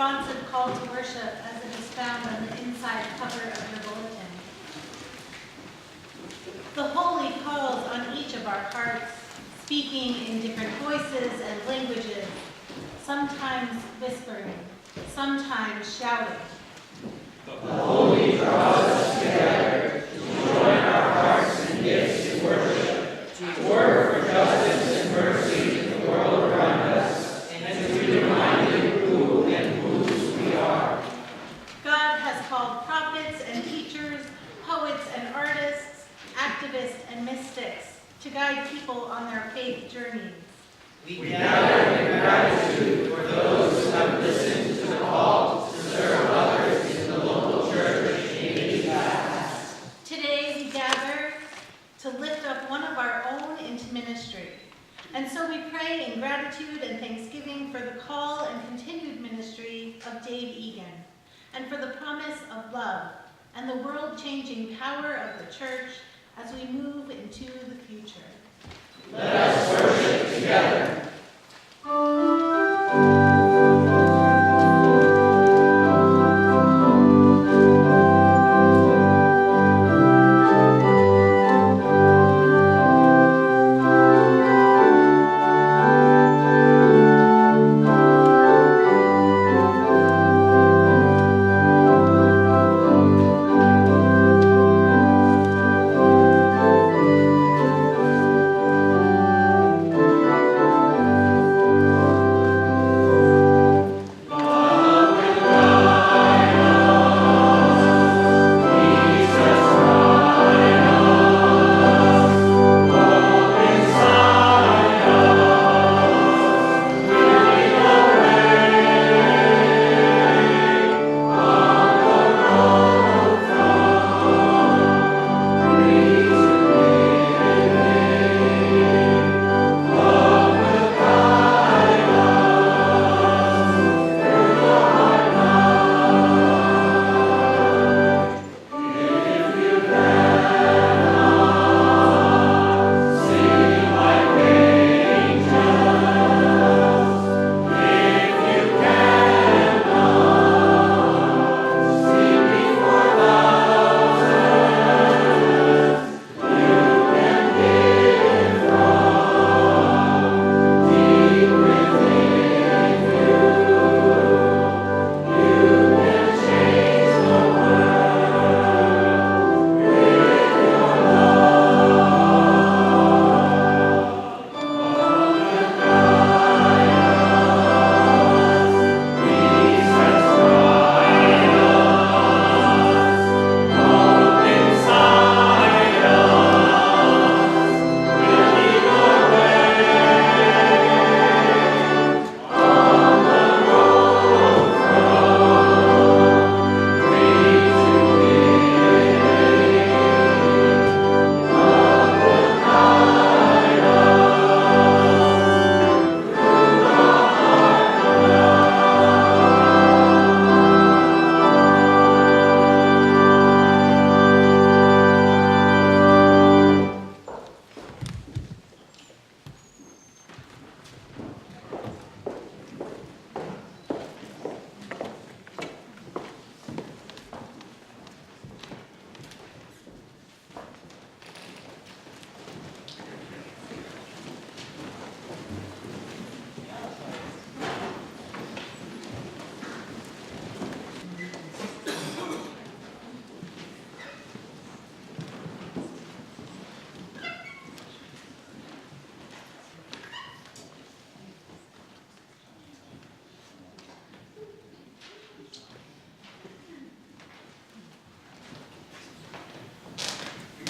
responsive call to worship as it is found on the inside cover of your bulletin. The Holy calls on each of our hearts, speaking in different voices and languages, sometimes whispering, sometimes shouting. The Holy draws us together to join our hearts and gifts in worship, to work for justice and mercy in the world around us, and to be reminded who and whose we are. God has called prophets and teachers, poets and artists, activists and mystics to guide people on their faith journeys. We gather in gratitude for those who have listened to the call to serve others in the local church in ages past. Today we gather to lift up one of our own into ministry. And so we pray in gratitude and thanksgiving for the call and continued ministry of Dave Egan, and for the promise of love and the world-changing power of the church as we move into the future. Let us worship together.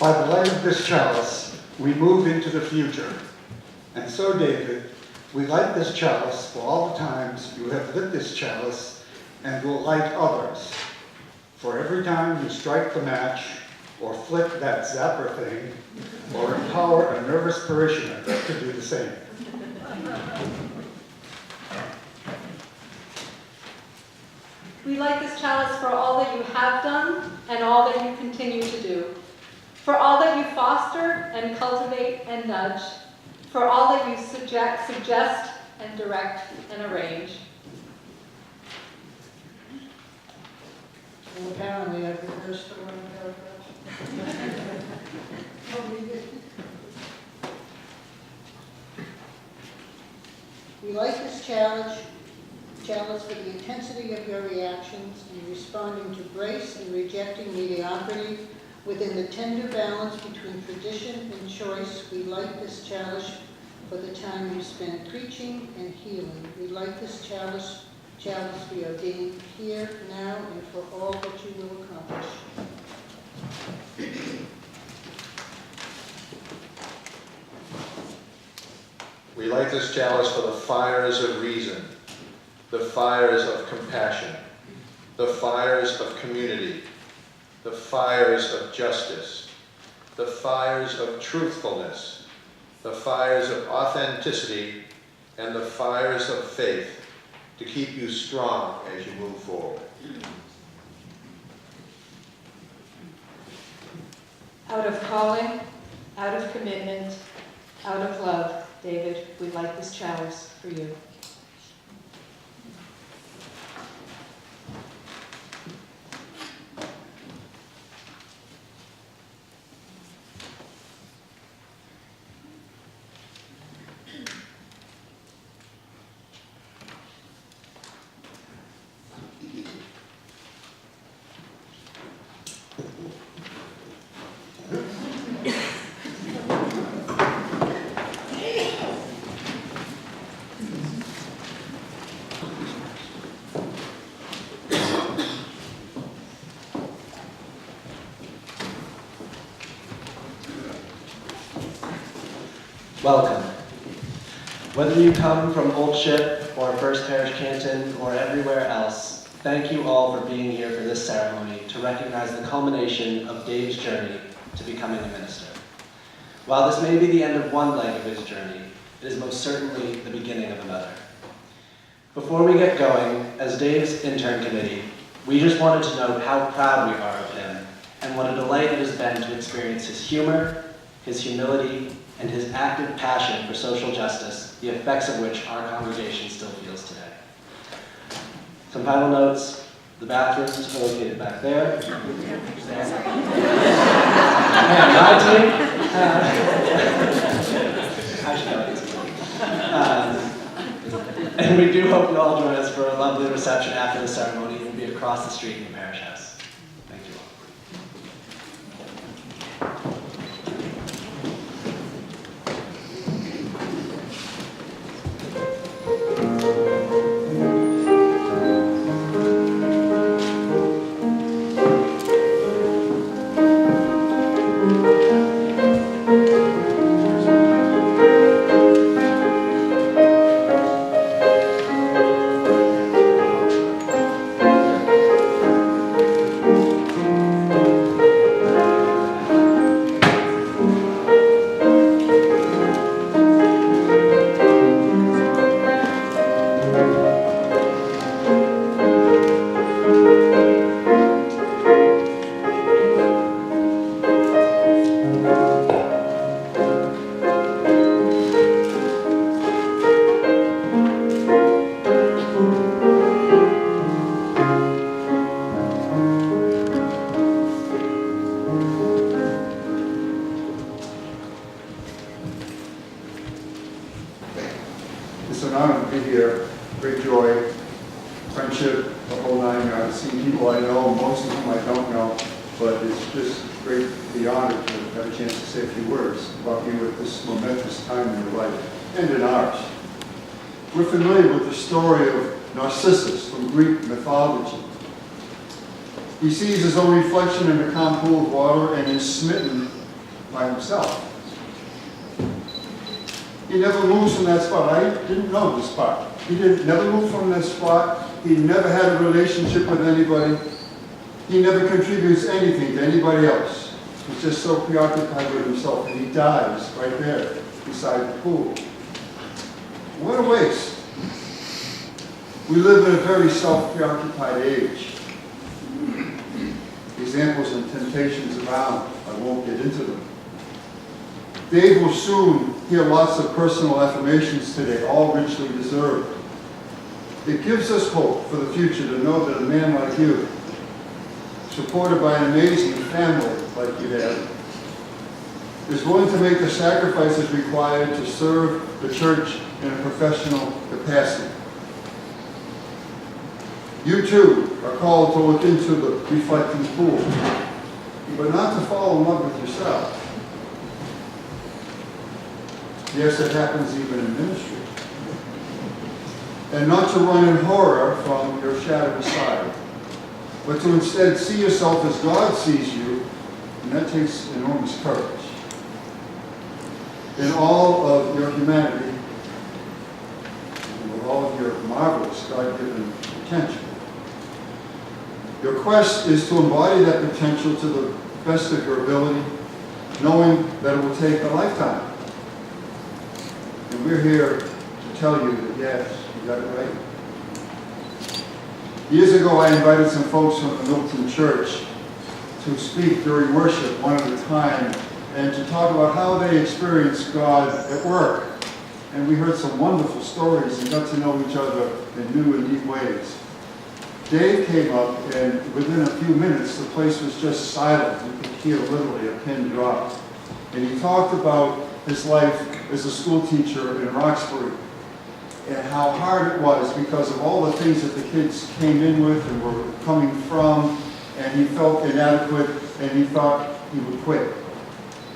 By the light of this chalice, we move into the future. And so, David, we light this chalice for all the times you have lit this chalice and will light others. For every time you strike the match, or flip that zapper thing, or empower a nervous parishioner to do the same. We light this chalice for all that you have done and all that you continue to do, for all that you foster and cultivate and nudge, for all that you suggest and direct and arrange. Well, apparently I've reversed the wrong paragraph. I'll read it. We like this challenge for the intensity of your reactions in responding to grace and rejecting mediocrity within the tender balance between tradition and choice. We like this challenge for the time you spend preaching and healing. We like this challenge we ordain here, now, and for all that you will accomplish. We light this chalice for the fires of reason, the fires of compassion, the fires of community, the fires of justice, the fires of truthfulness, the fires of authenticity, and the fires of faith to keep you strong as you move forward. Out of calling, out of commitment, out of love, David, we light this chalice for you. Welcome. Whether you come from Old Ship or First Parish Canton or everywhere else, thank you all for being here for this ceremony to recognize the culmination of Dave's journey to becoming a minister. While this may be the end of one leg of his journey, it is most certainly the beginning of another. Before we get going, as Dave's intern committee, we just wanted to note how proud we are of him and what a delight it has been to experience his humor, his humility, and his active passion for social justice, the effects of which our congregation still feels today. Some final notes: the bathrooms are located back there. Man, lied to me? I should know these. And we do hope you all join us for a lovely reception after the ceremony. It will be across the street in the parish house. Thank you all. It's an honor to be here. Great joy, friendship, the whole nine yards. Seeing people I know, most of whom I don't know, but it's just great to be honored to have a chance to say a few words about you at this momentous time in your life and in ours. We're familiar with the story of Narcissus from Greek mythology. He sees his own reflection in a calm pool of water and is smitten by himself. He never moves from that spot. I didn't know this part. He never moved from that spot. He never had a relationship with anybody. He never contributes anything to anybody else. He's just so preoccupied with himself, and he dies right there beside the pool. What a waste. We live in a very self-preoccupied age. Examples and temptations abound. I won't get into them. Dave will soon hear lots of personal affirmations today, all richly deserved. It gives us hope for the future to know that a man like you supported by an amazing family like you have, is willing to make the sacrifices required to serve the church in a professional capacity. You too are called to look into the reflecting pool, but not to fall in love with yourself. Yes, it happens even in ministry. And not to run in horror from your shadowy side, but to instead see yourself as God sees you, and that takes enormous courage. In all of your humanity, and with all of your marvelous God-given potential. Your quest is to embody that potential to the best of your ability, knowing that it will take a lifetime. And we're here to tell you that yes, you got it right. Years ago, I invited some folks from the Milton Church to speak during worship one at a time and to talk about how they experienced God at work. And we heard some wonderful stories and got to know each other in new and deep ways. Dave came up, and within a few minutes, the place was just silent. You could hear literally a pin drop. And he talked about his life as a school teacher in Roxbury and how hard it was because of all the things that the kids came in with and were coming from, and he felt inadequate, and he thought he would quit.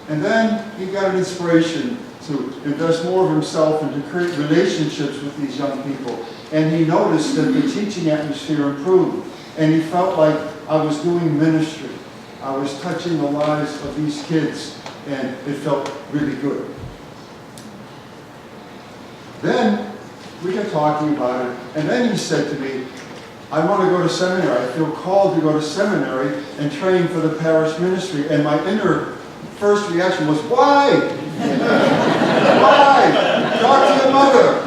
And then he got an inspiration to invest more of himself and to create relationships with these young people. And he noticed that the teaching atmosphere improved. And he felt like I was doing ministry. I was touching the lives of these kids, and it felt really good. Then we got talking about it, and then he said to me, I want to go to seminary. I feel called to go to seminary and train for the parish ministry. And my inner first reaction was, why? Why? Talk to your mother.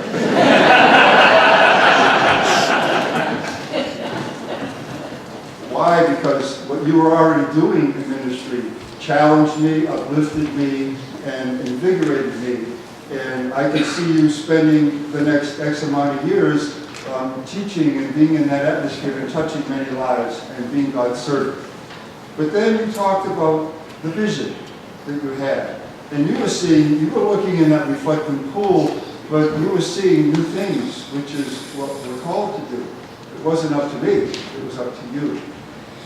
Why? Because what you were already doing in ministry challenged me, uplifted me, and invigorated me. And I could see you spending the next X amount of years teaching and being in that atmosphere and touching many lives and being God's servant. But then you talked about the vision that you had. And you were looking in that reflecting pool, but you were seeing new things, which is what we're called to do. It wasn't up to me, it was up to you.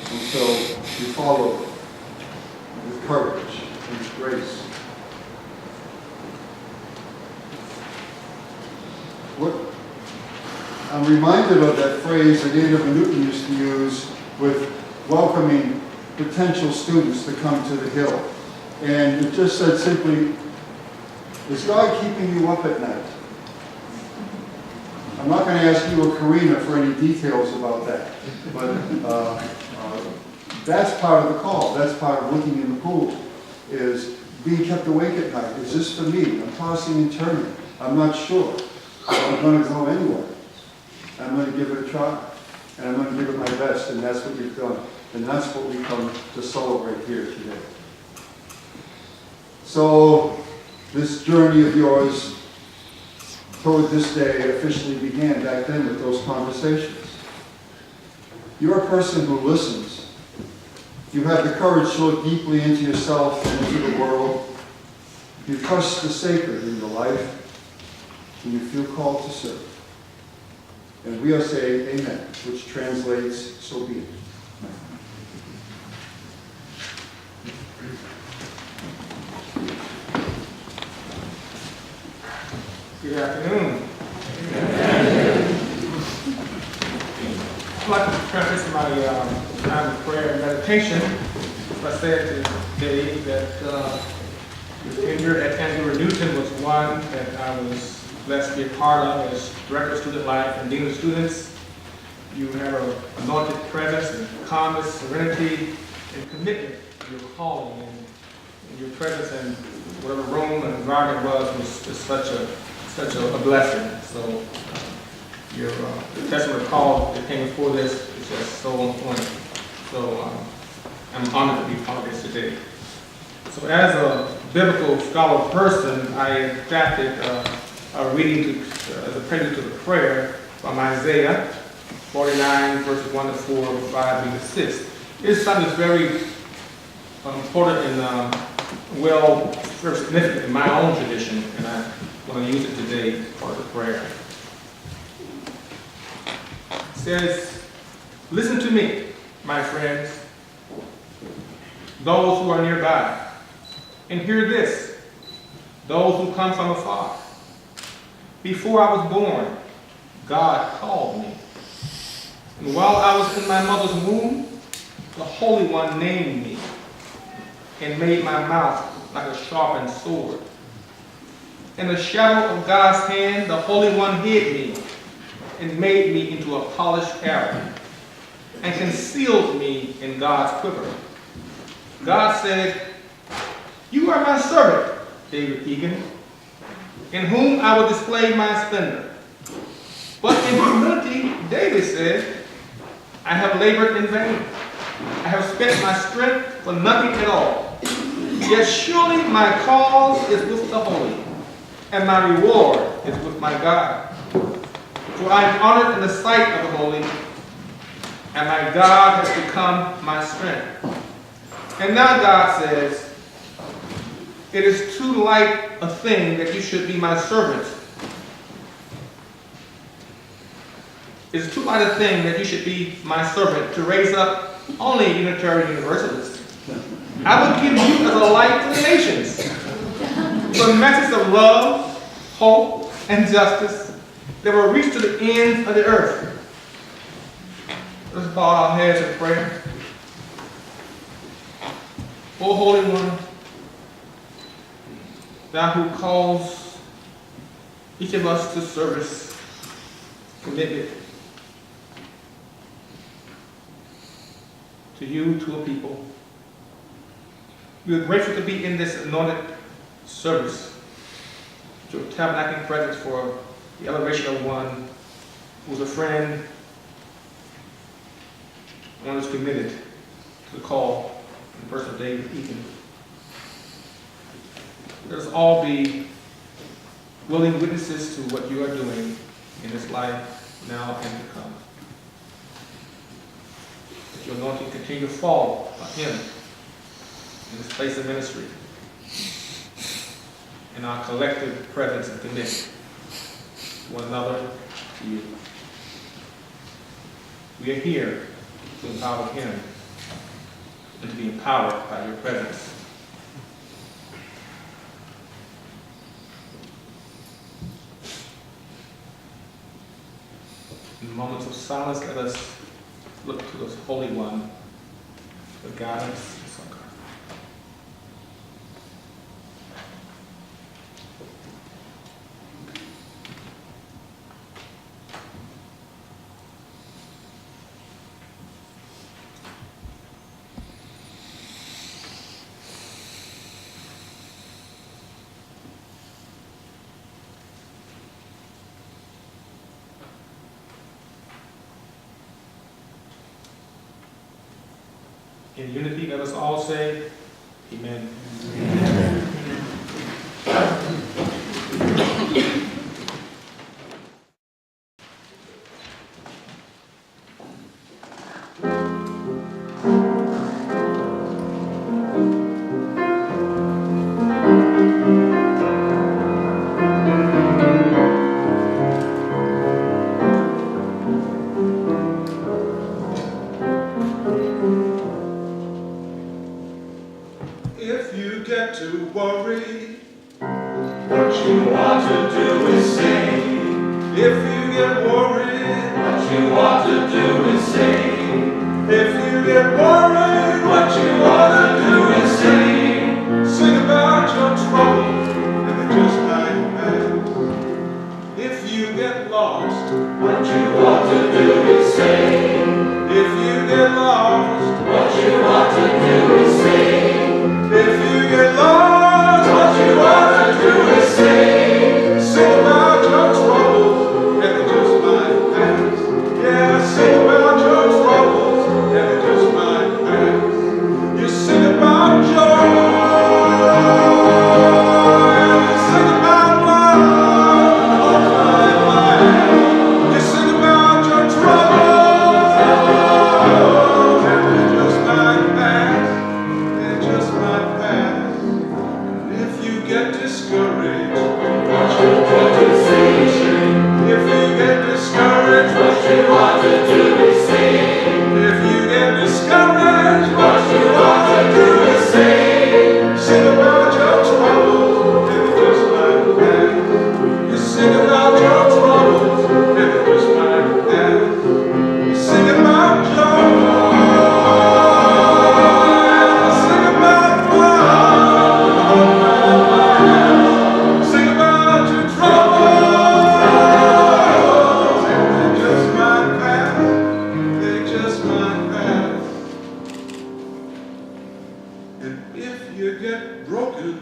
And so you followed with courage and with grace. I'm reminded of that phrase that Ada Newton used to use with welcoming potential students to come to the Hill. And it just said simply, is God keeping you up at night? I'm not going to ask you or Karina for any details about that, but that's part of the call. That's part of looking in the pool, is being kept awake at night. Is this for me? I'm tossing and turning. I'm not sure. I'm going to go anyway. I'm going to give it a try, and I'm going to give it my best, and that's what you've done. And that's what we come to celebrate here today. So, this journey of yours toward this day officially began back then with those conversations. You're a person who listens. You have the courage to look deeply into yourself and into the world. You trust the sacred in your life, and you feel called to serve. And we are saying amen, which translates, so be it. Good afternoon. I'd like to preface my time of prayer and meditation. I said today that the tenure at Andrew Newton was one that I was blessed to be a part of as Director of Student Life and Dean of Students. You have an anointed presence and calmness, serenity, and commitment to your calling. And your presence in whatever room and environment was such a blessing. So your the testament call that came before this is just so on point. So I'm honored to be part of this today. So as a biblical scholar person, I adapted a reading as a prelude to the prayer from Isaiah 49, verses 1 to 4, 5 to 6. This Sunday is very important and very significant in my own tradition, and I want to use it today as part of the prayer. It says, "Listen to me, my friends, those who are nearby, and hear this, those who come from afar. Before I was born, God called me. And while I was in my mother's womb, the Holy One named me and made my mouth like a sharpened sword. In the shadow of God's hand, the Holy One hid me and made me into a polished arrow and concealed me in God's quiver. God said, 'You are my servant, David Egan, in whom I will display my splendor.' But in humility, David said, 'I have labored in vain. I have spent my strength for nothing at all. Yet surely my cause is with the holy, and my reward is with my God. For I am honored in the sight of the holy, and my God has become my strength.' And now God says, 'It is too light a thing that you should be my servant. It is too light a thing that you should be my servant to raise up only a Unitarian-Universalist. I will give you as a light to the nations, the message of love, hope, and justice that will reach to the ends of the earth.'" Let's bow our heads in prayer. O Holy One, Thou who calls each of us to service, commitment to you, to a people, we are grateful to be in this anointed service, to tabernacling presence for the elevation of one who's a friend, one who's committed to the call in the person of David Egan. Let us all be willing witnesses to what you are doing in this life now and to come. Let your anointing continue to fall on him in this place of ministry, in our collective presence and commitment to one another, to you. We are here to empower him and to be empowered by your presence. In moments of silence, let us look to the Holy One for guidance and succor. In unity, let us all say, Amen. Amen. If you get to worry, what you want to do is sing. If you get worried, what you want to do is sing. If you get worried, what you want to do is sing. Sing about your troubles, and they just might pass. If you get lost, what you want to do is sing. If you get lost, what you want to do is sing. If you get lost, what you want to do is sing. Sing about your troubles, and they just might pass. Yeah, sing about your troubles, and they just might pass. You And if you get broken,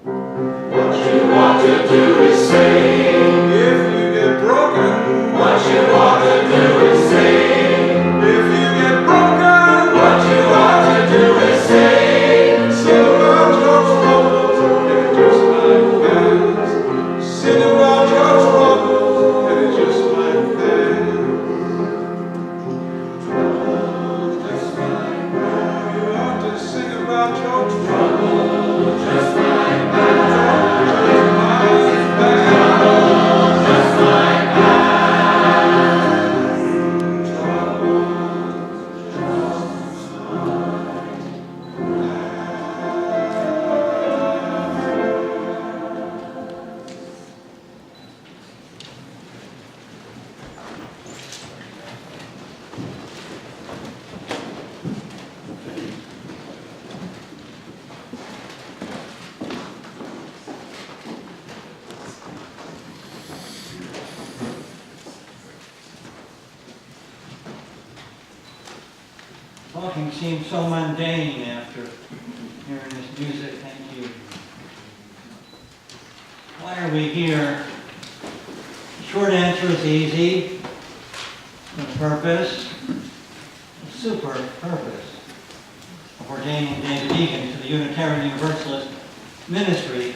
What you ought to do is say. if you get broken, What you ought to do is say. if you get broken, What you ought to do is say. sing about your troubles, and it just like that. Sing about your troubles, and it just like that. Just like that. You ought to sing about your troubles. Just like that. Talking seems so mundane after hearing this music. Thank you. Why are we here? The short answer is easy. The purpose, the super purpose of ordaining David Egan to the Unitarian-Universalist ministry.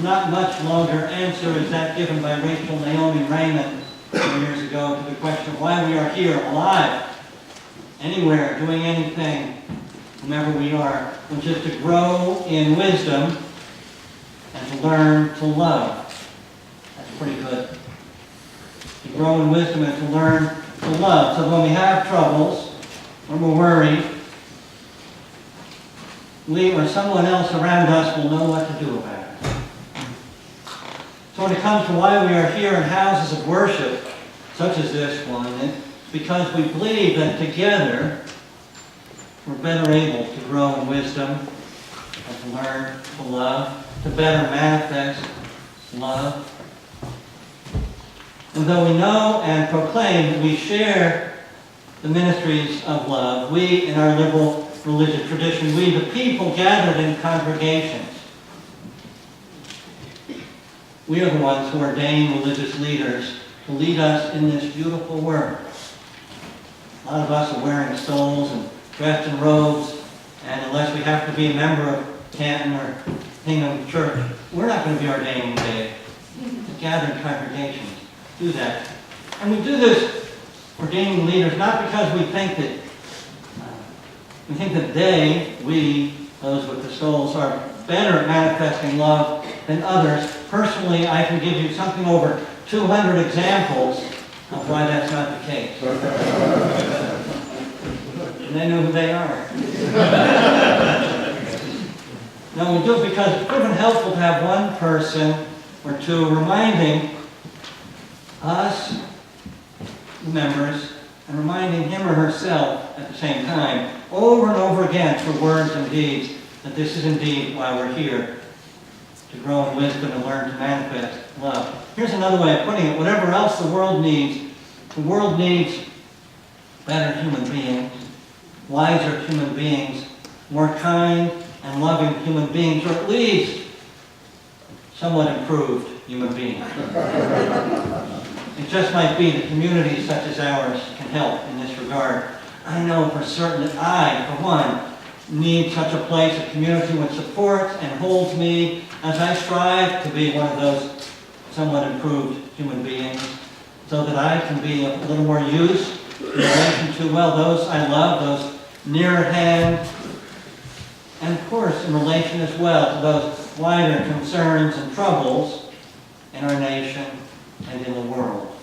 Not much longer answer is that given by Rachel Naomi Raymond 2 years ago to the question of why we are here alive, anywhere, doing anything, whomever we are, which is to grow in wisdom and to learn to love. That's pretty good. To grow in wisdom and to learn to love. So when we have troubles, when we're worried, we or someone else around us will know what to do about it. So when it comes to why we are here in houses of worship, such as this one, it's because we believe that together we're better able to grow in wisdom and to learn to love, to better manifest love. And though we know and proclaim that we share the ministries of love, we in our liberal religious tradition, we the people gathered in congregations, we are the ones who ordain religious leaders to lead us in this beautiful work. A lot of us are wearing stoles and dressed in robes, and unless we have to be a member of Canton or Hingham Church, we're not going to be ordaining Dave. The gathered congregations do that. And we do this ordaining leaders not because we think that we, those with the stoles, are better at manifesting love than others. Personally, I can give you something over 200 examples of why that's not the case. And they know who they are. No, we do it because it's proven helpful to have one person or two reminding us, members, and reminding him or herself at the same time, over and over again, through words and deeds, that this is indeed why we're here, to grow in wisdom and learn to manifest love. Here's another way of putting it. Whatever else the world needs better human beings, wiser human beings, more kind and loving human beings, or at least somewhat improved human beings. It just might be that communities such as ours can help in this regard. I know for certain that I, for one, need such a place, a community which supports and holds me as I strive to be one of those somewhat improved human beings, so that I can be of a little more use in relation to, well, those I love, those near at hand, and of course in relation as well to those wider concerns and troubles in our nation and in the world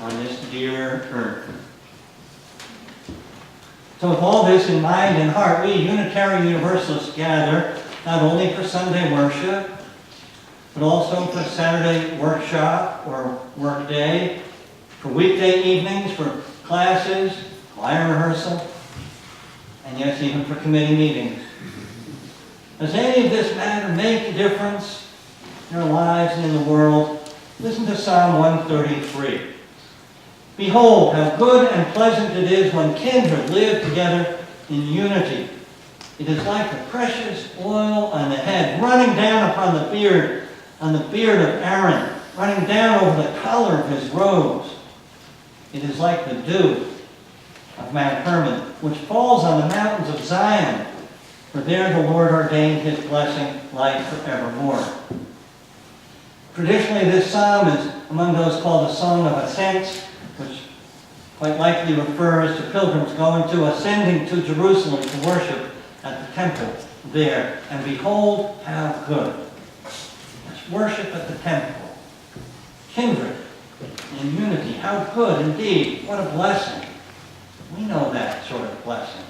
on this dear earth. So with all this in mind and heart, we Unitarian-Universalists gather not only for Sunday worship, but also for Saturday workshop or work day, for weekday evenings, for classes, choir rehearsal, and yes, even for committee meetings. Does any of this matter make a difference in our lives and in the world? Listen to Psalm 133. Behold, how good and pleasant it is when kindred live together in unity. It is like the precious oil on the head, running down upon the beard, on the beard of Aaron, running down over the collar of his robes. It is like the dew of Mount Hermon, which falls on the mountains of Zion, for there the Lord ordained his blessing, life forevermore. Traditionally, this psalm is among those called a song of ascents, which quite likely refers to pilgrims going to, ascending to Jerusalem to worship at the temple there. And behold, how good. Let's worship at the temple. Kindred in unity. How good indeed. What a blessing. We know that sort of blessing.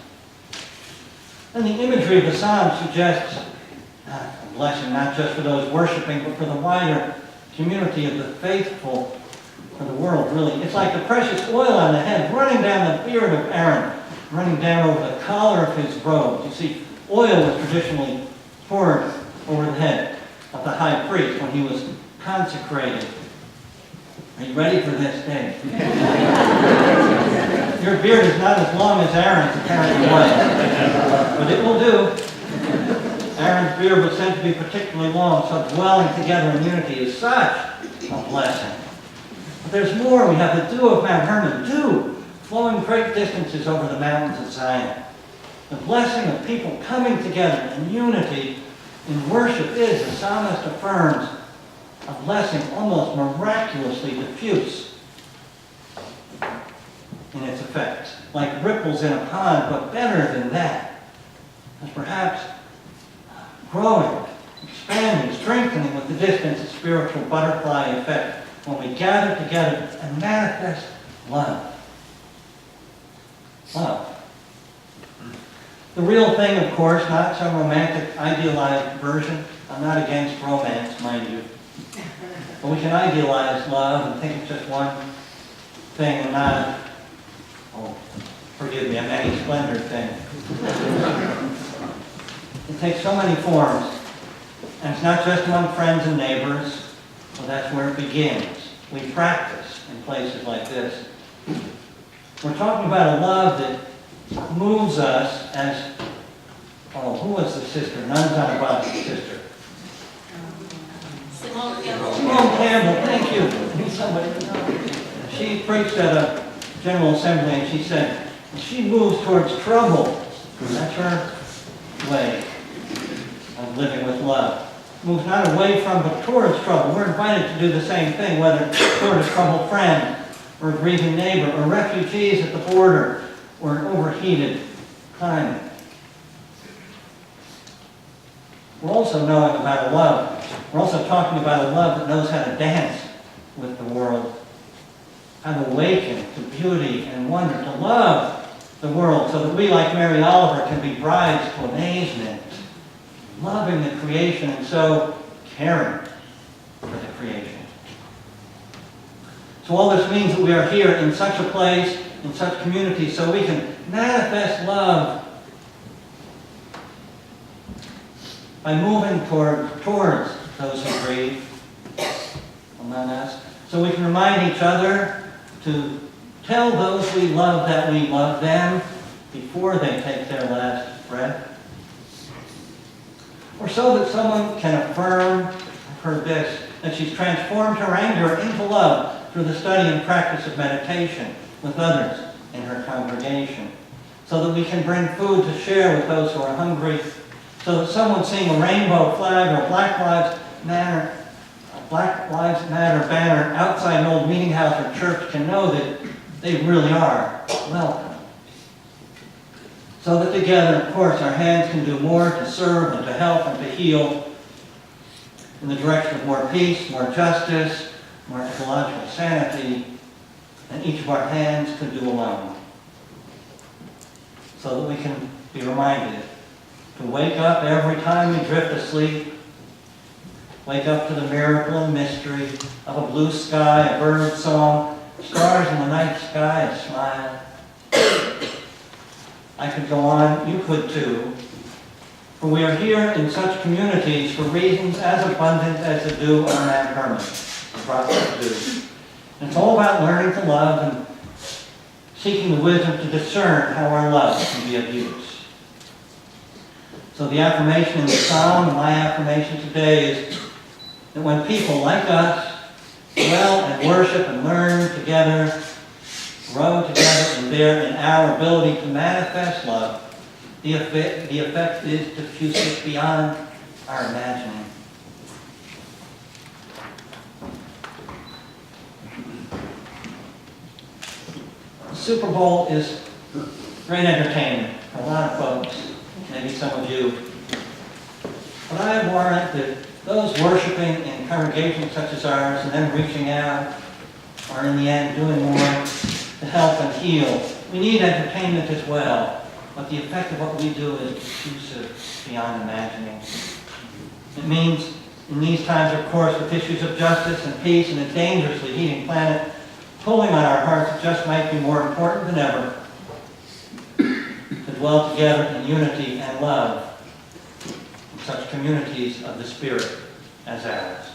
And the imagery of the psalm suggests a blessing not just for those worshiping, but for the wider community of the faithful, for the world, really. It's like the precious oil on the head, running down the beard of Aaron, running down over the collar of his robe. You see, oil was traditionally poured over the head of the high priest when he was consecrated. Are you ready for this day? Your beard is not as long as Aaron's apparently was, but it will do. Aaron's beard was said to be particularly long, so dwelling together in unity is such a blessing. But there's more. We have the dew of Mount Hermon, dew flowing great distances over the mountains of Zion. The blessing of people coming together in unity in worship is, the psalmist affirms, a blessing almost miraculously diffuse in its effects, like ripples in a pond, but better than that. It's perhaps growing, expanding, strengthening with the distance, a spiritual butterfly effect when we gather together and manifest love. Love. The real thing, of course, not some romantic, idealized version. I'm not against romance, mind you. But we can idealize love and think it's just one thing and not, oh, forgive me, a many splendor thing. It takes so many forms. And it's not just among friends and neighbors. Well, that's where it begins. We practice in places like this. We're talking about a love that moves us as, oh, who was the sister? Nuns on a bus sister. Simone Campbell. Simone Campbell, thank you. Somebody. She preached at a General Assembly and she said, she moves towards trouble. That's her way of living with love. Moves not away from, but towards trouble. We're invited to do the same thing, whether toward a troubled friend, or a grieving neighbor, or refugees at the border, or an overheated climate. We're also knowing about a love. We're also talking about a love that knows how to dance with the world, how to awaken to beauty and wonder, to love the world, so that we, like Mary Oliver, can be brides to amazement, loving the creation and so caring for the creation. So all this means that we are here in such a place, in such community, so we can manifest love by moving towards those who grieve among us, so we can remind each other to tell those we love that we love them before they take their last breath. Or so that someone can affirm, I've heard this, that she's transformed her anger into love through the study and practice of meditation with others in her congregation. So that we can bring food to share with those who are hungry. So that someone seeing a rainbow flag or a Black Lives Matter banner outside an old meeting house or church can know that they really are welcome. So that together, of course, our hands can do more to serve and to help and to heal in the direction of more peace, more justice, more ecological sanity than each of our hands could do alone. So that we can be reminded to wake up every time we drift asleep, wake up to the miracle and mystery of a blue sky, a bird song, stars in the night sky, a smile. I could go on, you could too. For we are here in such communities for reasons as abundant as the dew on Mount Hermon, the prophet dew. And it's all about learning to love and seeking the wisdom to discern how our love can be of use. So the affirmation in the psalm, and my affirmation today, is that when people like us dwell and worship and learn together, grow together, and bear in our ability to manifest love, the effect is diffusive beyond our imagining. The Super Bowl is great entertainment for a lot of folks, maybe some of you. But I warrant that those worshiping in congregations such as ours and then reaching out are in the end doing more to help and heal. We need entertainment as well, but the effect of what we do is diffusive beyond imagining. It means in these times, of course, with issues of justice and peace and a dangerously heating planet pulling on our hearts, it just might be more important than ever to dwell together in unity and love in such communities of the Spirit as ours.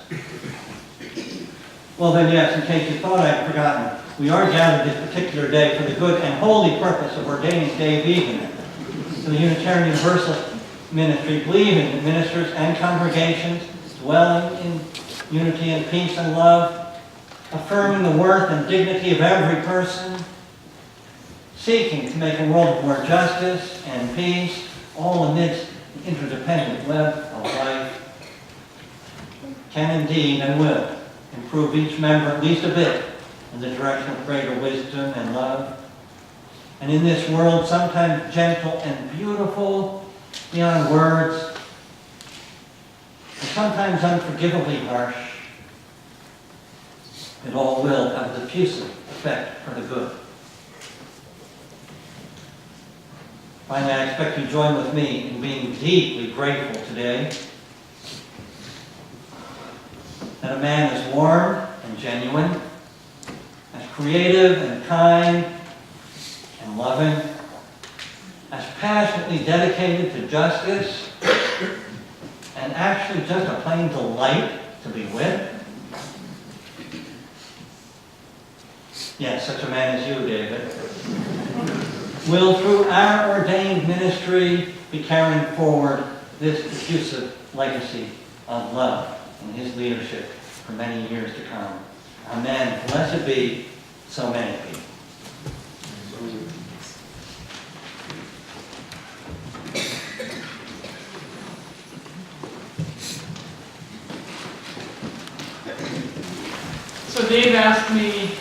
Well then, yes, in case you thought I'd forgotten, we are gathered this particular day for the good and holy purpose of ordaining Dave Egan to the Unitarian-Universalist ministry, believing that ministers and congregations dwelling in unity and peace and love, affirming the worth and dignity of every person, seeking to make a world of more justice and peace, all amidst the interdependent web of life, can indeed and will improve each member at least a bit in the direction of greater wisdom and love. And in this world, sometimes gentle and beautiful beyond words, and sometimes unforgivably harsh, it all will have a diffusive effect for the good. Finally, I expect you to join with me in being deeply grateful today that a man as warm and genuine, as creative and kind and loving, as passionately dedicated to justice, and actually just a plain delight to be with. Yes, such a man as you, David, will through our ordained ministry be carrying forward this diffusive legacy of love in his leadership for many years to come. Amen. Blessed be so many people. So Dave asked me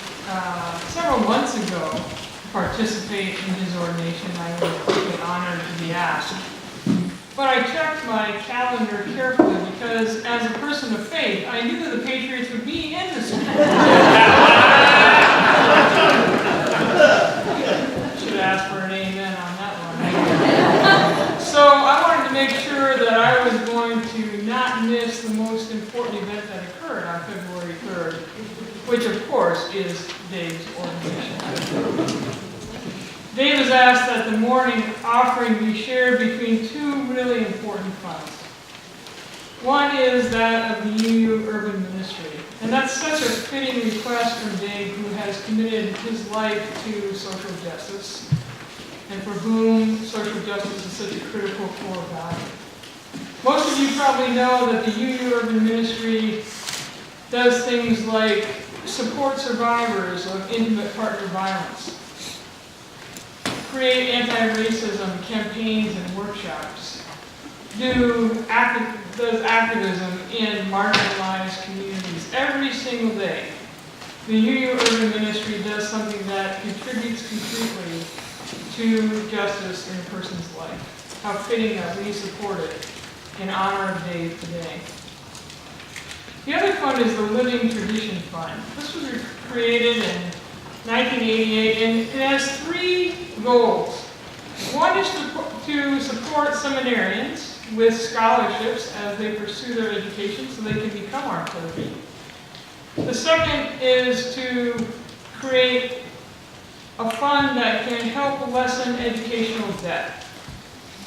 several months ago to participate in his ordination. I was really honored to be asked. But I checked my calendar carefully because as a person of faith, I knew that the Patriots would be in the Super Bowl. Should have asked for an amen on that one. So I wanted to make sure that I was going to not miss the most important event that occurred on February 3rd, which of course is Dave's ordination. Dave has asked that the morning offering be shared between two really important funds. One is that of the UU Urban Ministry, and that's such a fitting request from Dave, who has committed his life to social justice, and for whom social justice is such a critical core value. Most of you probably know that the UU Urban Ministry does things like support survivors of intimate partner violence, create anti-racism campaigns and workshops, does activism in marginalized communities every single day. The UU Urban Ministry does something that contributes completely to justice in a person's life. How fitting that we support it in honor of Dave today. The other fund is the Living Tradition Fund. This was created in 1988, and it has three goals. One is to support seminarians with scholarships as they pursue their education so they can become our clergy. The second is to create a fund that can help lessen educational debt,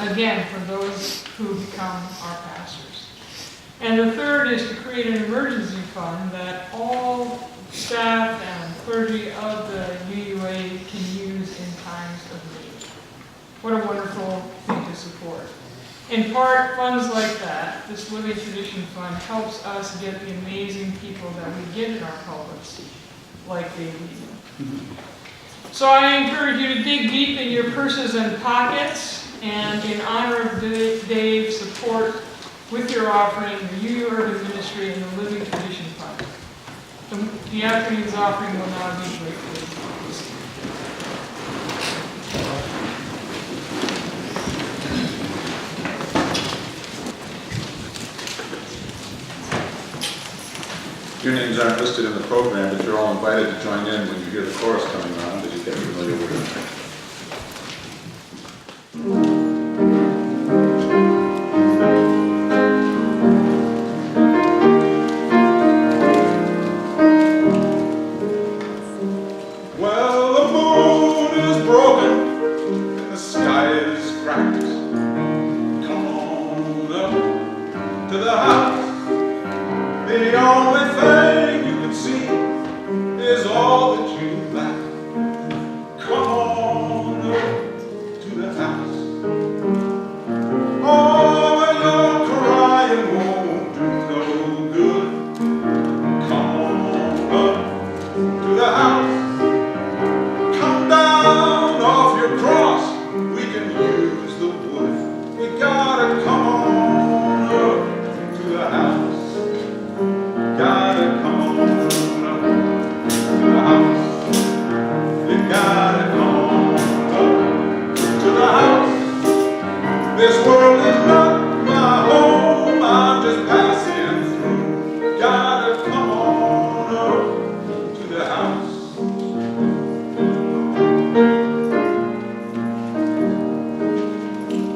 again, for those who become our pastors. And the third is to create an emergency fund that all staff and clergy of the UUA can use in times of need. What a wonderful thing to support. In part, funds like that, this Living Tradition Fund, helps us get the amazing people that we get in our pulpits, like Dave Egan. So I encourage you to dig deep in your purses and pockets, and in honor of Dave's support with your offering, the UU Urban Ministry and the Living Tradition Fund. The afternoon's offering will now be gratefully received. Your names aren't listed in the program, but you're all invited to join in when you hear the chorus coming on, as you get familiar with it. Well, the moon is broken and the sky is cracked. Come on up to the house. The only thing you can see is all that you lack. Come on up to the house. Oh, when your crying won't do no good. Come on up to the house. Come down off your cross. We can use the wood. You gotta come on up to the house. Gotta come on up to the house. You gotta come on up to the house. This world is not my home, I'm just passing through. Gotta come on up to the house.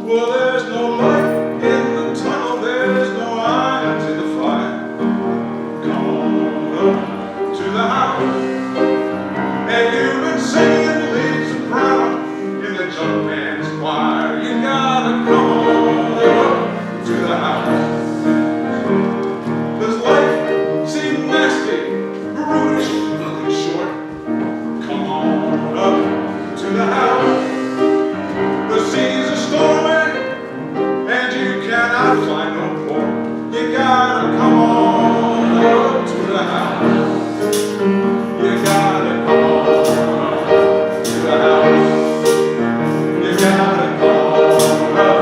Well, there's no light in the tunnel, there's no irons in the fire. Come on up to the house. And you've been singing lead soprano in the junk man's choir. You gotta come on up to the house. Does life seem nasty, brutish, nothing short? Come on up to the house. The seas are stormy and you cannot find no port. You gotta come on up to the house. You gotta come on up to the house. You gotta come on up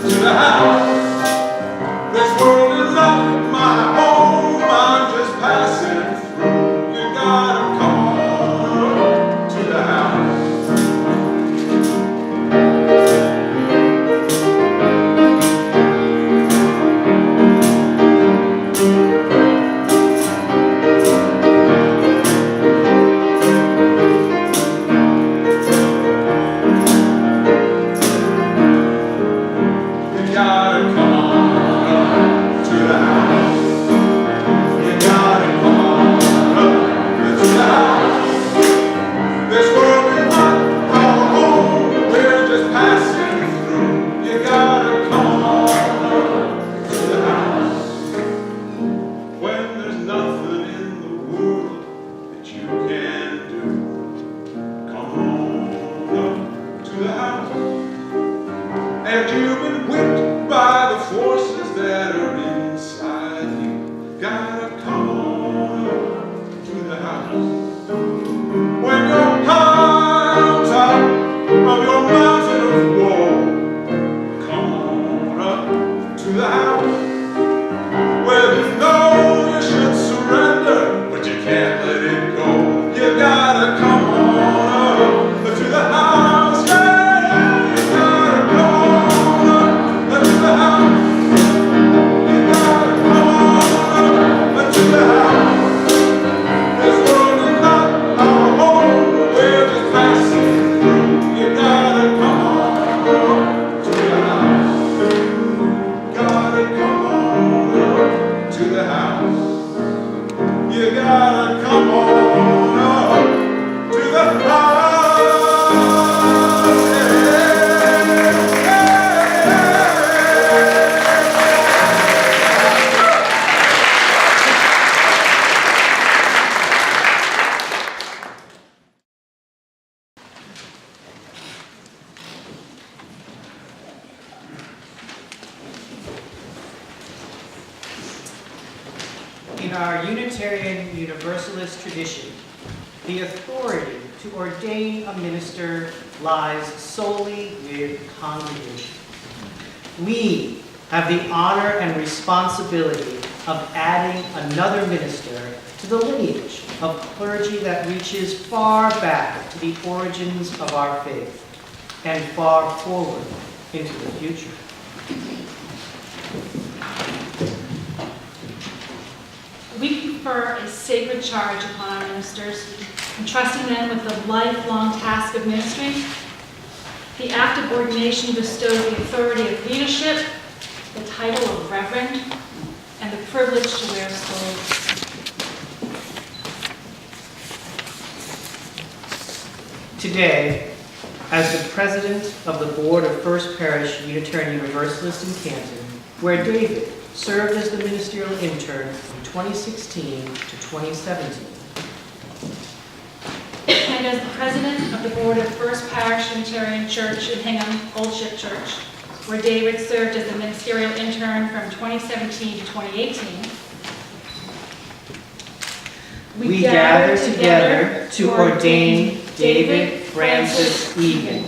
to the house. This world is not my home, I'm just passing through. You gotta come on up to the house. You gotta come on up to the house. You gotta come on up to the house. This world is not our home, we're just passing through. You gotta come on up to the house. When there's nothing in the world that you can do, come on up to the house. And you've been whipped by the forces that are inside you. Gotta come on up to the house. When you're high on top of your mountain of woe, come on up to the house. Well, you know you should surrender, but you can't let it go. You gotta come on up to the house. Yeah, you gotta come on up to the house. You gotta come on up to the house. This world is not our home, we're just passing through. You gotta come on up to the house. Gotta come on In our Unitarian-Universalist tradition, the authority to ordain a minister lies solely with the congregation. We have the honor and responsibility of adding another minister to the lineage of clergy that reaches far back to the origins of our faith and far forward into the future. We confer a sacred charge upon our ministers, entrusting them with the lifelong task of ministry. The act of ordination bestows the authority of leadership, the title of reverend, and the privilege to wear clothes. Today, as the president of the board of First Parish Unitarian-Universalist in Canton, where David served as the ministerial intern from 2016 to 2017. And as the president of the board of First Parish Unitarian Church in Hingham, Old Ship Church, where David served as the ministerial intern from 2017 to 2018, we gather together to ordain David Francis Egan.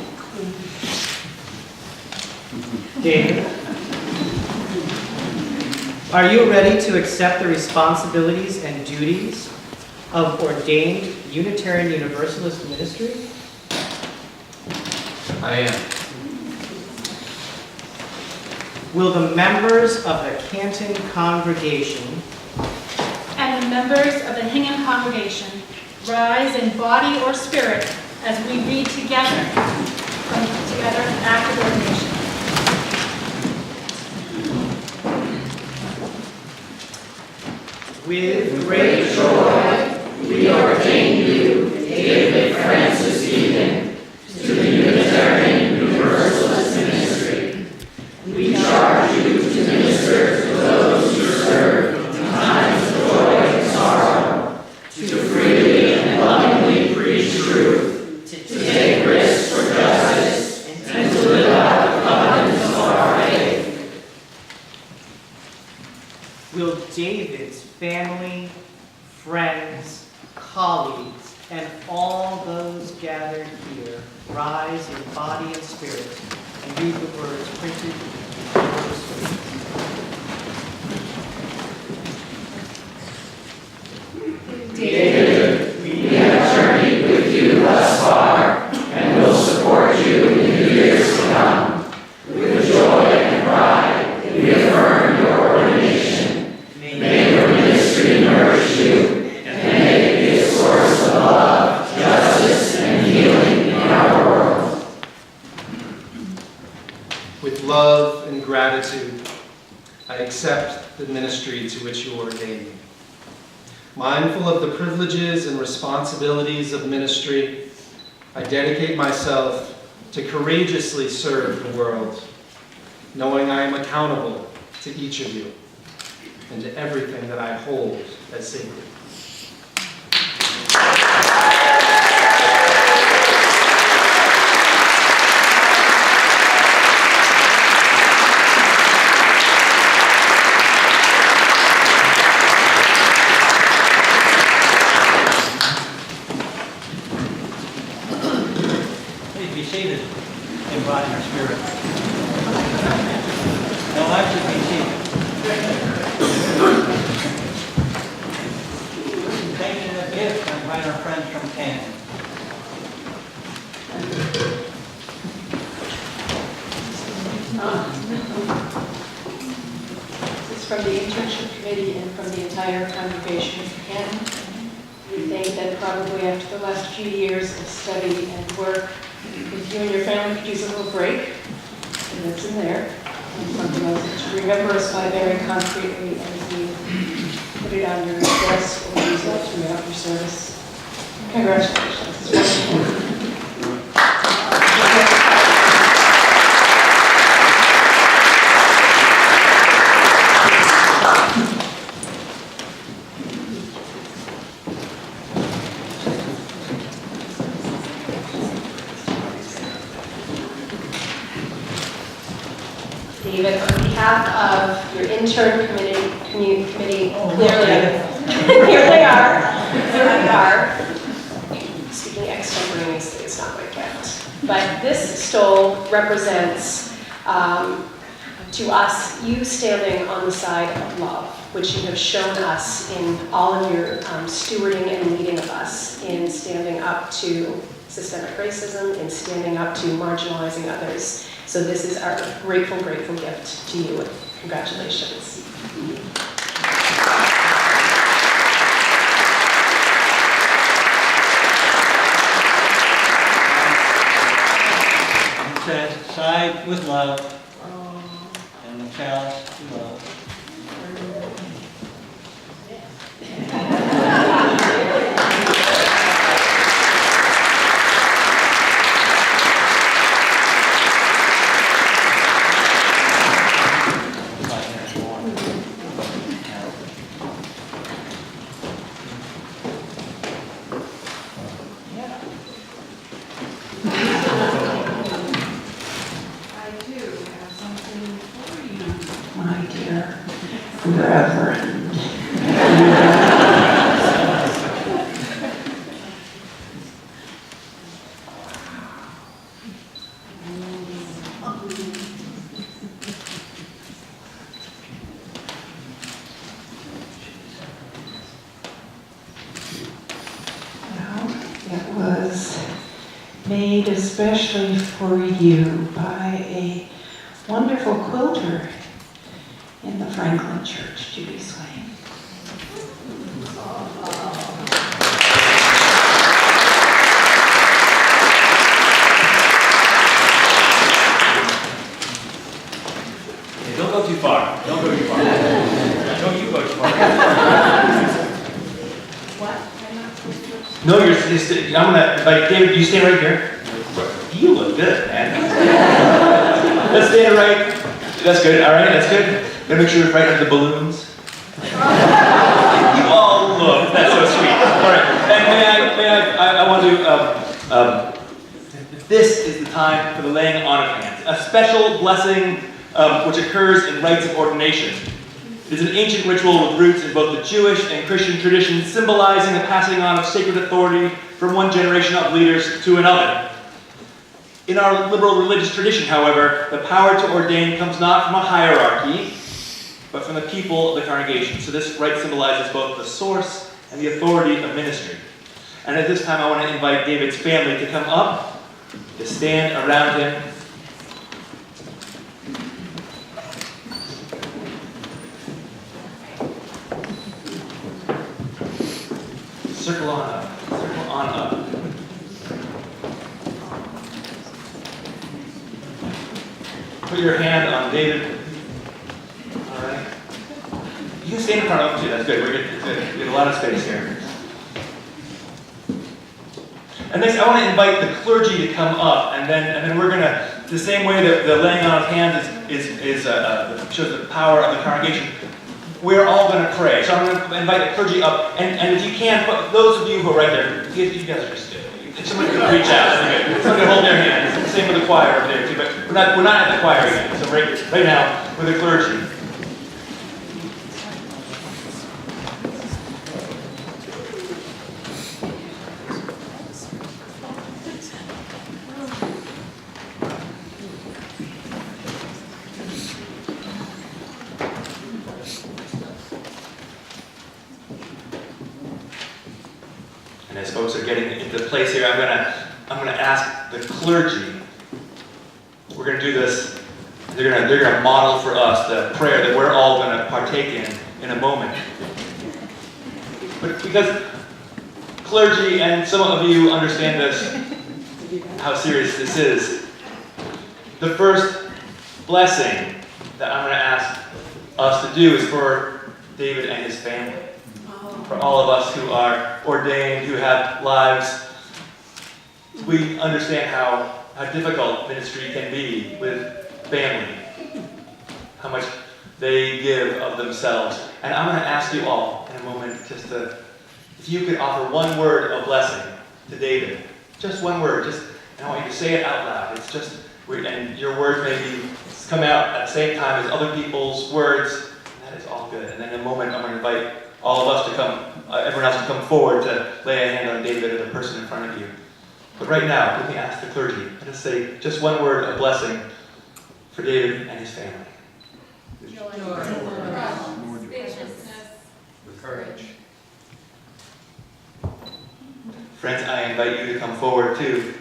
David, are you ready to accept the responsibilities and duties of ordained Unitarian Universalist ministry? I am. Will the members of the Canton congregation and the members of the Hingham congregation rise in body or spirit as we read together an act of ordination? With great joy, We ordain you, David Francis Egan, to the Unitarian-Universalist ministry. We charge you to minister to those you serve in times of joy and sorrow, to freely and lovingly preach truth, to take risks for justice, and to live out the covenants of our faith. will David's family, friends, colleagues, and all those gathered here rise in body and spirit and read the words printed on the screen. David, we have journeyed with you thus far and will support you in the years to come. With joy and pride, we affirm your ordination. May your ministry nourish you and make it be a source of love, justice, and healing in our world. With love and gratitude, I accept the ministry to which you ordain me. Mindful of the privileges and responsibilities of ministry, I dedicate myself to courageously serve the world, knowing I am accountable to each of you and to everything that I hold as sacred. Please be seated in body and spirit. No, I should be seated. Taking the gift and invite our friends from Canton. This is from the internship committee and from the entire congregation of Canton. We think that probably after the last few years of study and work, if you and your family could use a little break, and it's in there, and something else to remember us by very concretely as we put it on your desk or use it throughout your service. Congratulations. It's wonderful. David, on behalf of your intern committee Committee, clearly, here they are. Speaking extemporaneously is not my gift. But this stole represents, to us, you standing on the side of love, which you have shown us in all of your stewarding and leading of us, in standing up to systemic racism, in standing up to marginalizing others. So this is our grateful, grateful gift to you. Congratulations. It says, side with love, and the chalice to love. It was made especially for you by a wonderful quilter in the Franklin Church, Judy Swain. Hey, don't go too far. Don't go too far. Don't you go too far. What? No, I'm gonna invite David. You stay right here. You look good, man. Let's stand right. That's good. All right, that's good. Gotta make sure it's right under the balloons. You all look. That's so sweet. All right. And I want to. This is the time for the laying on of hands, a special blessing which occurs in rites of ordination. It is an ancient ritual with roots in both the Jewish and Christian traditions, symbolizing the passing on of sacred authority from one generation of leaders to another. In our liberal religious tradition, however, the power to ordain comes not from a hierarchy, but from the people of the congregation. So this rite symbolizes both the source and the authority of ministry. And at this time, I want to invite David's family to come up, to stand around him. Circle on up. Circle on up. Put your hand on David. All right. You can stand in front of him too. That's good. We're good. We have a lot of space here. And next, I want to invite the clergy to come up, and then we're gonna, the same way that the laying on of hands shows the power of the congregation. We're all going to pray. So I'm going to invite the clergy up, and if you can, those of you who are right there, you guys are just good. If someone could reach out, someone could hold their hand. Same with the choir over there too, but we're not at the choir yet. So right now, with the clergy. And as folks are getting into place here, I'm gonna ask the clergy. We're gonna do this. They're gonna model for us the prayer that we're all gonna partake in a moment. But because clergy and some of you understand this, how serious this is. The first blessing that I'm gonna ask us to do is for David and his family. For all of us who are ordained, who have lives, we understand how difficult ministry can be with family, how much they give of themselves. And I'm going to ask you all in a moment just to, if you could offer one word of blessing to David, just one word, and I want you to say it out loud. It's just, and your word maybe come out at the same time as other people's words, and that is all. good. And then in a moment, I'm going to invite all of us to come, everyone else to come forward to lay a hand on David or the person in front of you. But right now, let me ask the clergy. Let us say just one word of blessing for David and his family. With courage. Friends, I invite you to come forward too.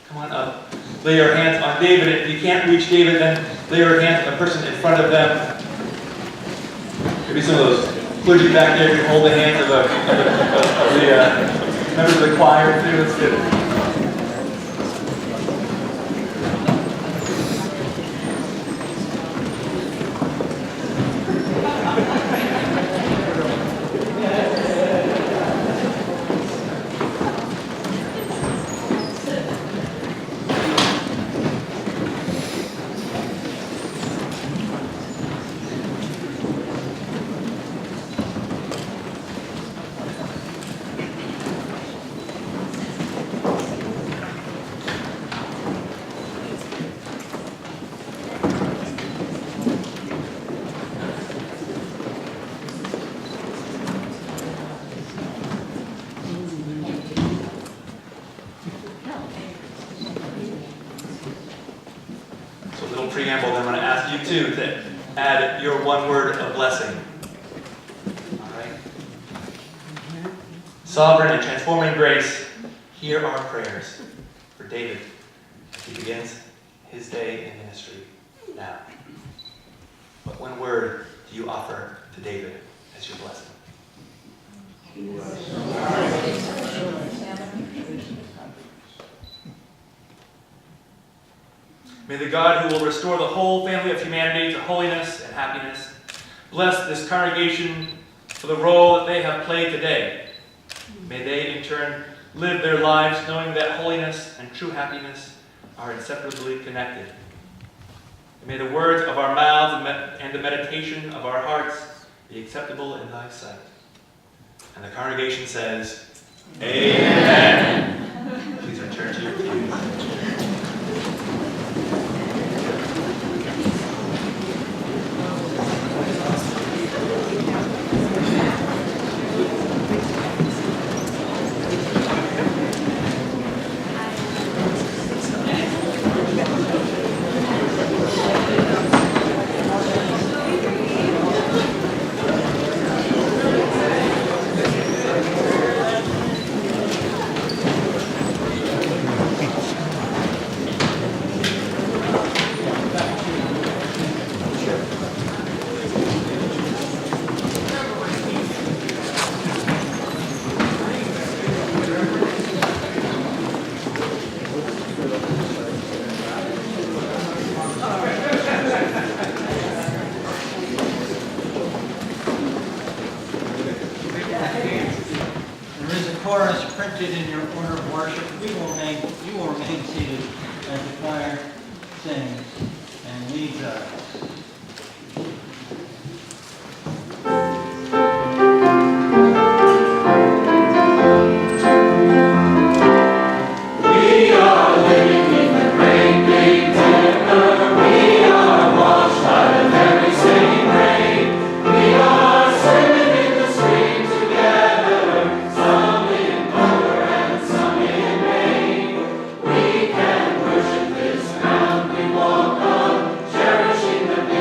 Come on up. Lay your hands on David. If you can't reach David, then lay your hands on the person in front of them. Maybe some of those clergy back there can hold the hands of the members of the choir too. That's good. Preamble, then I'm going to ask you too to add your one word of blessing. All right. Sovereign and transforming grace, hear our prayers for David as he begins his day in ministry now. What one word do you offer to David as your blessing? May the God who will restore the whole family of humanity to holiness and happiness bless this congregation for the role that they have played today. May they in turn live their lives knowing that holiness and true happiness are inseparably connected. And may the words of our mouths and the meditation of our hearts be acceptable in thy sight. And the congregation says, Amen. Please return to your pews. In your order of worship, you will remain seated as the choir sings and leads us. Cherishing the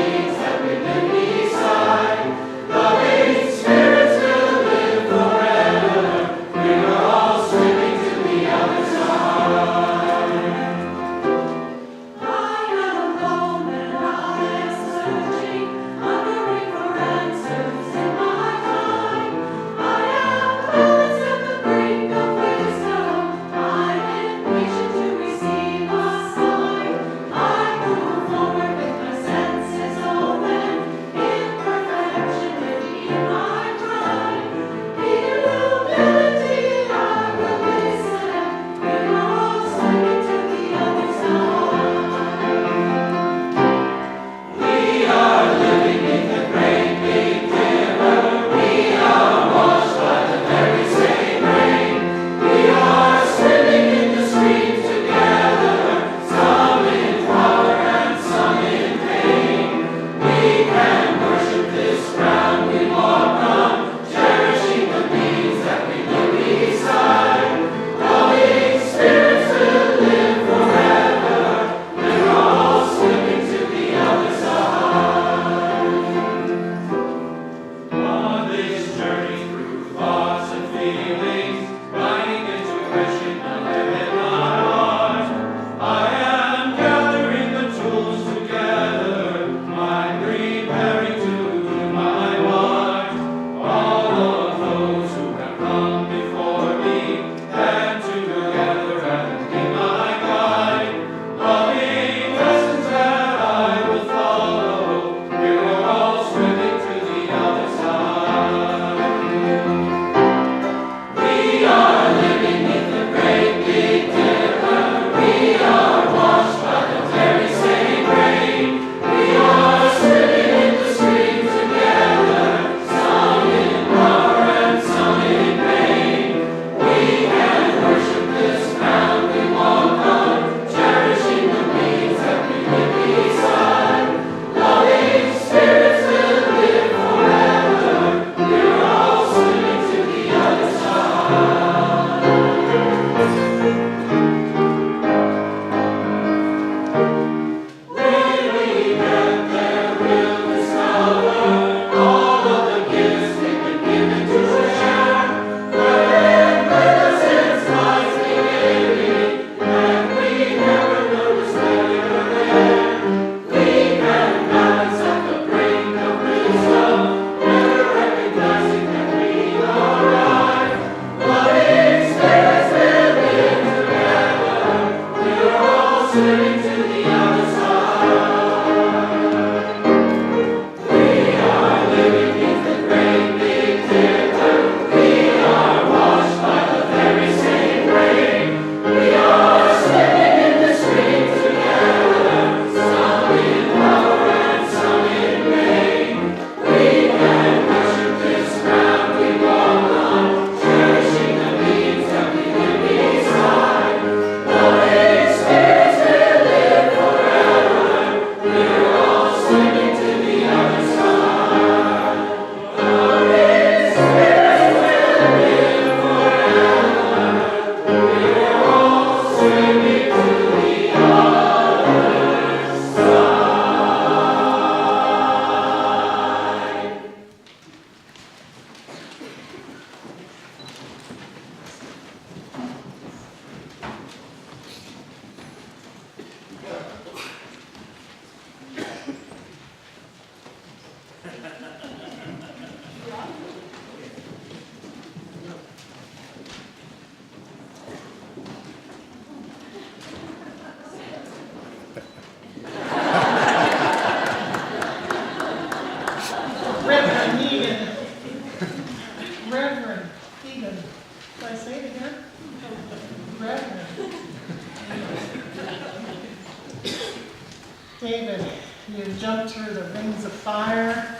shelter the rings of fire,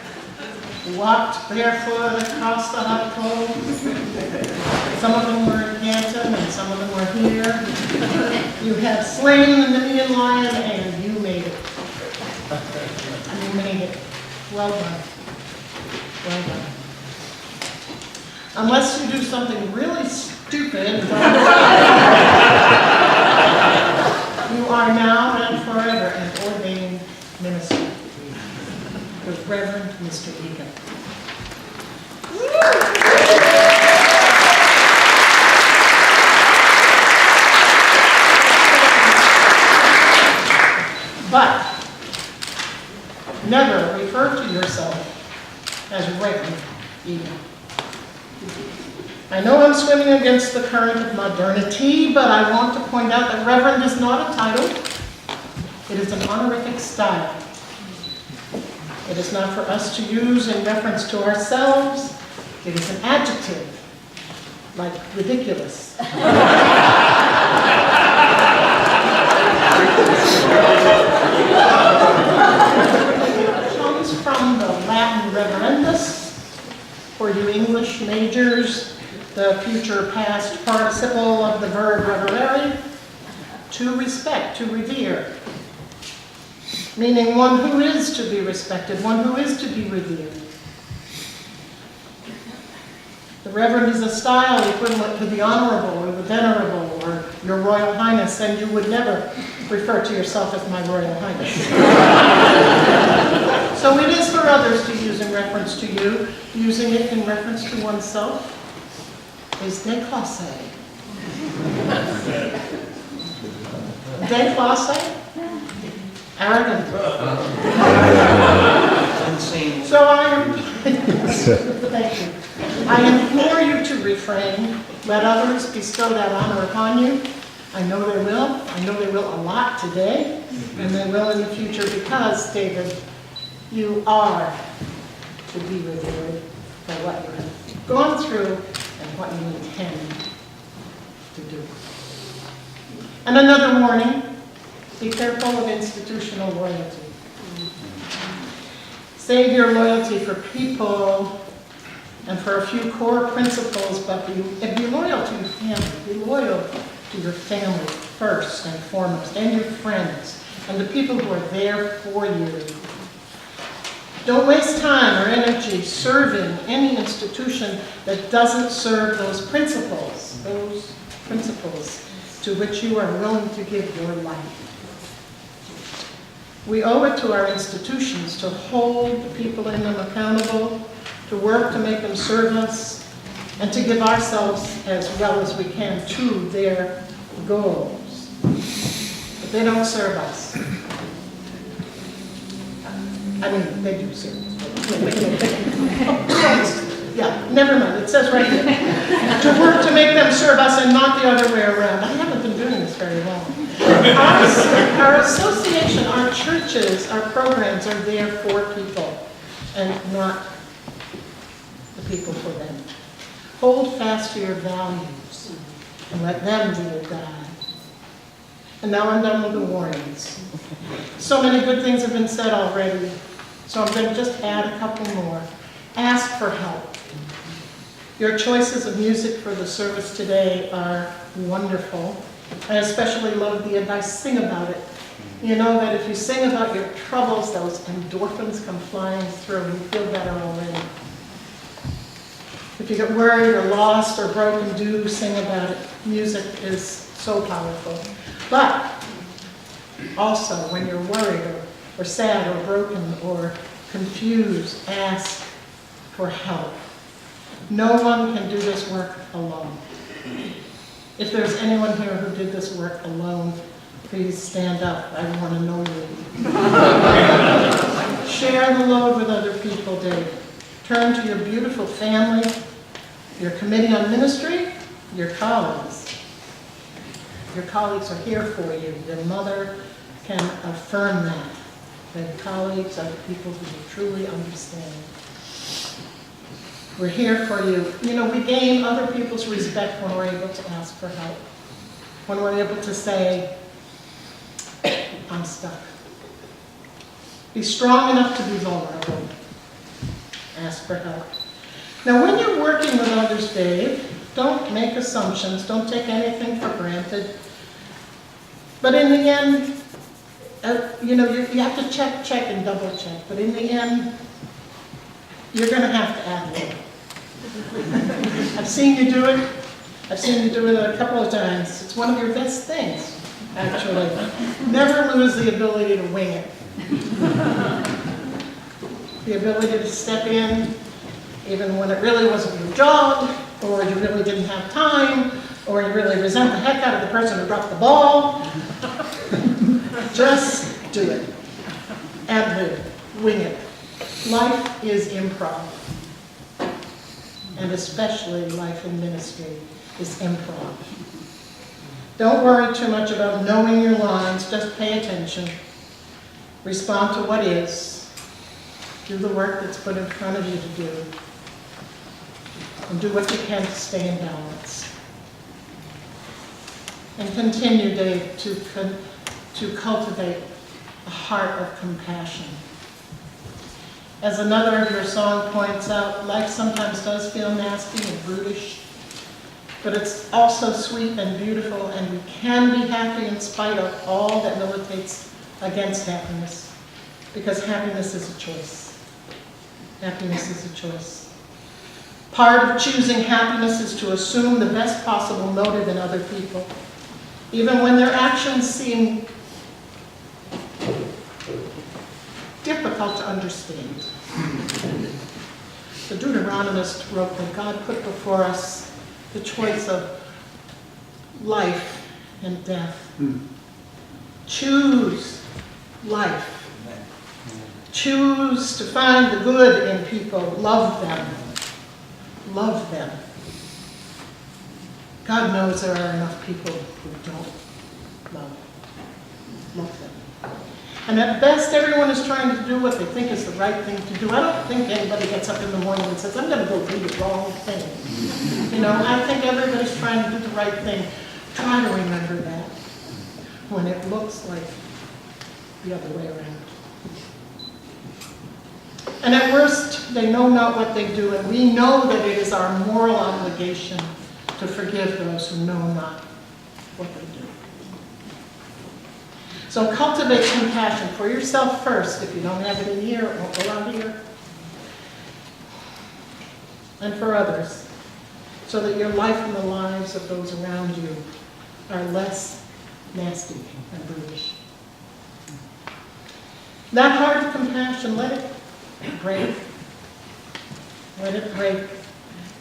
walked barefoot across the hot coals. Some of them were in Canton and some of them were here. You have slain the Nemean lion and you made it. You made it. Well done. Well done. Unless you do something really stupid, you are now and forever an ordained minister with Reverend Mr. Egan. But never refer to yourself as Reverend Egan. I know I'm swimming against the current of modernity, but I want to point out that Reverend is not a title. It is an honorific style. It is not for us to use in reference to ourselves. It is an adjective, like ridiculous. It comes from the Latin reverendus, for you English majors, the future past participle of the verb reverere, to respect, to revere, meaning one who is to be respected, one who is to be revered. The Reverend is a style equivalent to the Honorable or the Venerable or Your Royal Highness, and you would never refer to yourself as My Royal Highness. So it is for others to use in reference to you. Using it in reference to oneself is déclassé. Déclassé? Arrogant. So thank you. I implore you to refrain. Let others bestow that honor upon you. I know they will. I know they will a lot today, and they will in the future because, David, you are to be revered for what you have gone through and what you intend to do. And another warning, be careful of institutional loyalty. Save your loyalty for people and for a few core principles, but be loyal to your family. Be loyal to your family first and foremost, and your friends, and the people who are there for you. Don't waste time or energy serving any institution that doesn't serve those principles to which you are willing to give your life. We owe it to our institutions to hold the people in them accountable, to work to make them serve us, and to give ourselves as well as we can to their goals. But they don't serve us. I mean, they do serve us. Yeah, never mind, it says right here. To work to make them serve us and not the other way around. I haven't been doing this very long. Our association, our churches, our programs are there for people and not the people for them. Hold fast to your values and let them be your guide. And now I'm done with the warnings. So many good things have been said already, so I'm going to just add a couple more. Ask for help. Your choices of music for the service today are wonderful. I especially love the advice, sing about it. You know that if you sing about your troubles, those endorphins come flying through and you feel better already. If you get worried or lost or broken, do sing about it. Music is so powerful. But also, when you're worried or sad or broken or confused, ask for help. No one can do this work alone. If there's anyone here who did this work alone, please stand up. I want to know you. Share the load with other people, Dave. Turn to your beautiful family, your committee on ministry, your colleagues. Your colleagues are here for you. Your mother can affirm that. That colleagues are the people who truly understand. We're here for you. You know, we gain other people's respect when we're able to ask for help. When we're able to say, I'm stuck. Be strong enough to be vulnerable. Ask for help. Now, when you're working with others, Dave, don't make assumptions. Don't take anything for granted. But in the end, you have to check, and double check. But in the end, you're going to have to add lib. I've seen you do it. I've seen you do it a couple of times. It's one of your best things, actually. Never lose the ability to wing it. The ability to step in, even when it really wasn't your job, or you really didn't have time, or you really resent the heck out of the person who dropped the ball. Just do it. Ad-lib. Wing it. Life is improv. And especially life in ministry is improv. Don't worry too much about knowing your lines. Just pay attention. Respond to what is. Do the work that's put in front of you to do. And do what you can to stay in balance. And continue, Dave, to cultivate a heart of compassion. As another of your song points out, life sometimes does feel nasty and brutish, but it's also sweet and beautiful, and we can be happy in spite of all that militates against happiness, because happiness is a choice. Happiness is a choice. Part of choosing happiness is to assume the best possible motive in other people, even when their actions seem difficult to understand. The Deuteronomist wrote that God put before us the choice of life and death. Choose life. Choose to find the good in people. Love them. Love them. God knows there are enough people who don't love them. And at best, everyone is trying to do what they think is the right thing to do. I don't think anybody gets up in the morning and says, I'm going to go do the wrong thing. I think everybody's trying to do the right thing. Try to remember that when it looks like the other way around. And at worst, they know not what they do, and we know that it is our moral obligation to forgive those who know not what they do. So cultivate compassion for yourself first. If you don't have it in here, it won't go out here. And for others, so that your life and the lives of those around you are less nasty and brutish. That heart of compassion, let it break. Let it break.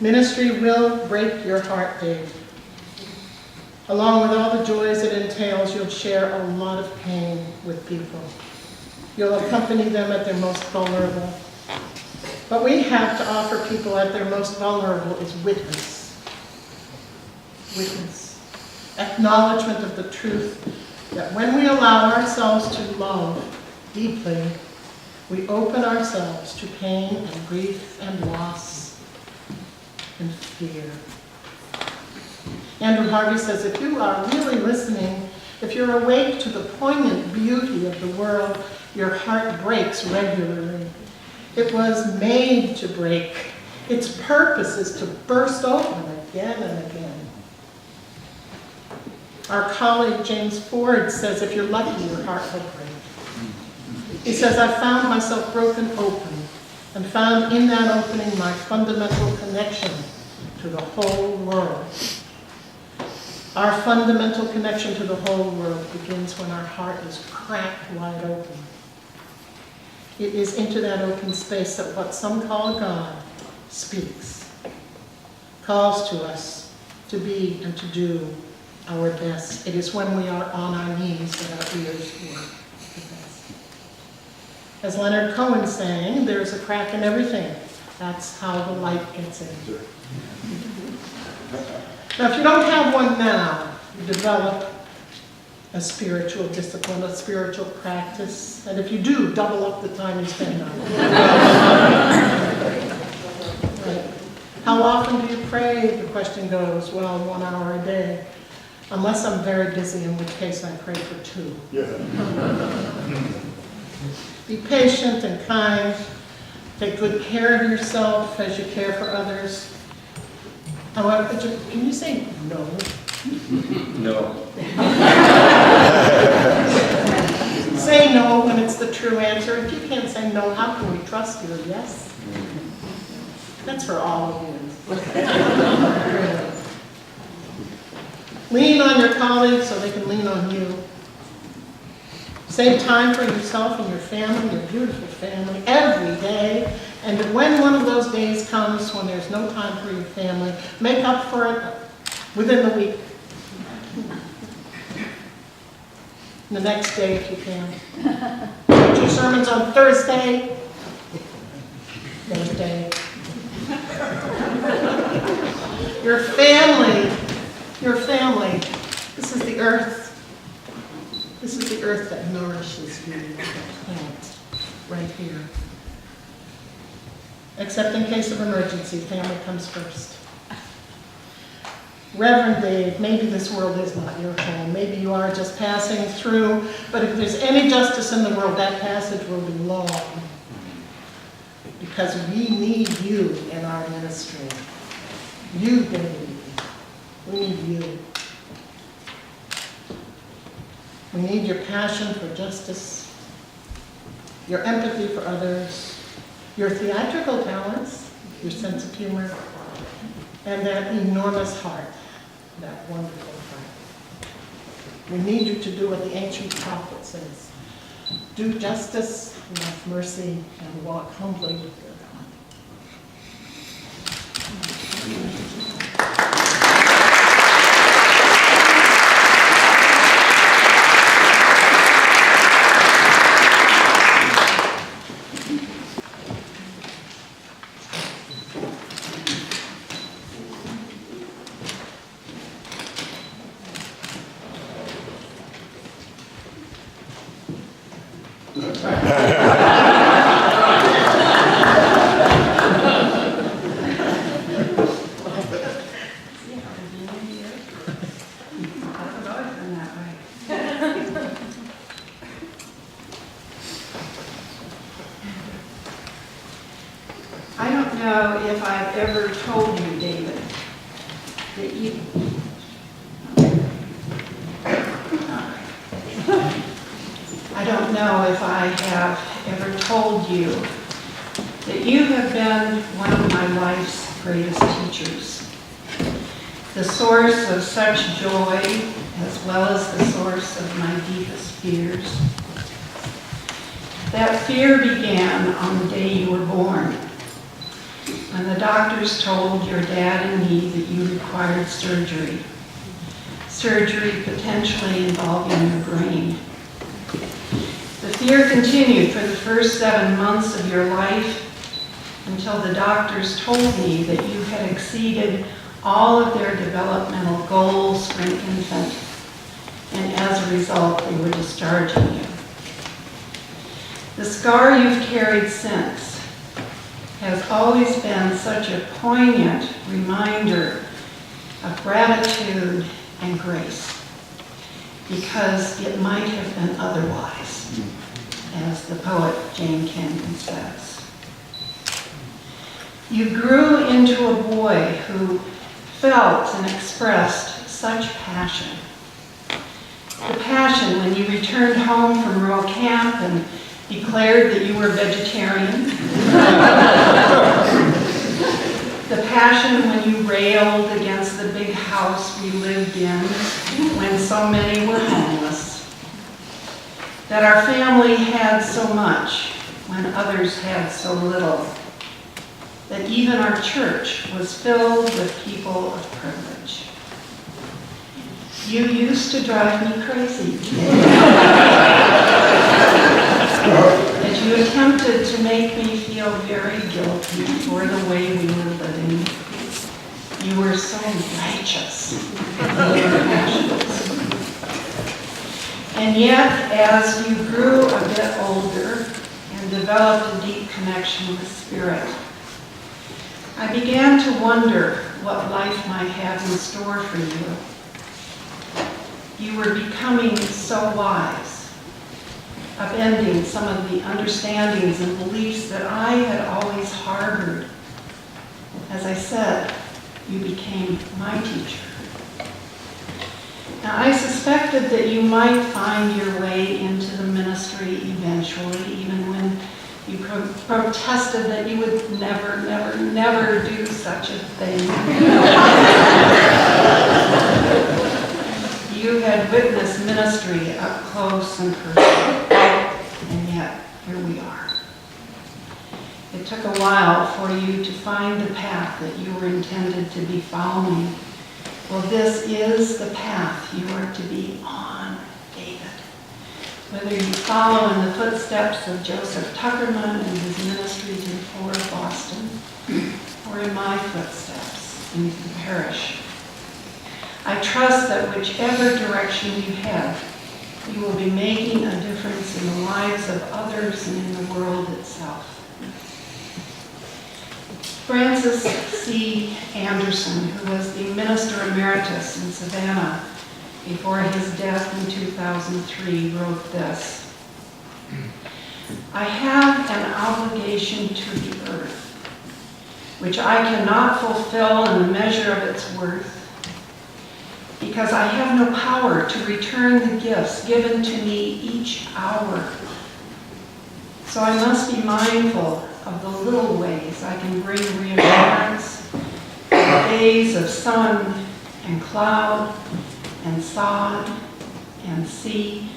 Ministry will break your heart, Dave. Along with all the joys it entails, you'll share a lot of pain with people. You'll accompany them at their most vulnerable. What we have to offer people at their most vulnerable is witness. Witness. Acknowledgement of the truth that when we allow ourselves to love deeply, we open ourselves to pain and grief and loss and fear. Andrew Harvey says, if you are really listening, if you're awake to the poignant beauty of the world, your heart breaks regularly. It was made to break. Its purpose is to burst open again and again. Our colleague James Ford says, if you're lucky, your heart will break. He says, I found myself broken open and found in that opening my fundamental connection to the whole world. Our fundamental connection to the whole world begins when our heart is cracked wide open. It is into that open space that what some call God speaks, calls to us to be and to do our best. It is when we are on our knees that our ears work the best. As Leonard Cohen sang, there's a crack in everything. That's how the light gets in. Now, if you don't have one now, you develop a spiritual discipline, a spiritual practice, and if you do, double up the time you spend on it. Right. How often do you pray? The question goes, well, 1 hour a day. Unless I'm very busy, in which case I pray for 2. Yeah. Be patient and kind. Take good care of yourself as you care for others. However, can you say no? No. Say no when it's the true answer. If you can't say no, how can we trust you? Yes? That's for all of you. Lean on your colleagues so they can lean on you. Save time for yourself and your family, your beautiful family, every day. And when one of those days comes when there's no time for your family, make up for it within the week. The next day if you can. 2 sermons on Thursday. Thursday. Your family. This is the earth. This is the earth that nourishes you, like a plant, right here. Except in case of emergency, family comes first. Reverend Dave, maybe this world is not your home. Maybe you are just passing through, but if there's any justice in the world, that passage will be long. Because we need you in our ministry. You, baby. We need you. We need your passion for justice, your empathy for others, your theatrical talents, your sense of humor, and that enormous heart, that wonderful heart. We need you to do what the ancient prophet says. Do justice, love mercy, and walk humbly with your God. I don't know if I've ever told you, David, that you... I don't know if I have ever told you that you have been one of my life's greatest teachers. The source of such joy as well as the source of my deepest fears. That fear began on the day you were born, when the doctors told your dad and me that you required surgery. Surgery potentially involving your brain. The fear continued for the first 7 months of your life until the doctors told me that you had exceeded all of their developmental goals for an infant, and as a result, they were discharging you. The scar you've carried since has always been such a poignant reminder of gratitude and grace, because it might have been otherwise, as the poet Jane Camden says. You grew into a boy who felt and expressed such passion. The passion when you returned home from rural camp and declared that you were vegetarian. The passion when you railed against the big house we lived in when so many were homeless. That our family had so much when others had so little. That even our church was filled with people of privilege. You used to drive me crazy. As you attempted to make me feel very guilty for the way we were living. You were so righteous in your passions. And yet, as you grew a bit older and developed a deep connection with Spirit, I began to wonder what life might have in store for you. You were becoming so wise, upending some of the understandings and beliefs that I had always harbored. As I said, you became my teacher. Now, I suspected that you might find your way into the ministry eventually, even when you protested that you would never, never, never do such a thing. You had witnessed ministry up close and personal, and yet here we are. It took a while for you to find the path that you were intended to be following. Well, this is the path you are to be on, David. Whether you follow in the footsteps of Joseph Tuckerman and his ministry to the poor of Boston, or in my footsteps into the parish, I trust that whichever direction you head, you will be making a difference in the lives of others and in the world itself. Francis C. Anderson, who was the minister emeritus in Savannah before his death in 2003, wrote this: I have an obligation to the earth, which I cannot fulfill in the measure of its worth, because I have no power to return the gifts given to me each hour. So I must be mindful of the little ways I can bring reassurance, the days of sun and cloud and sod and sea,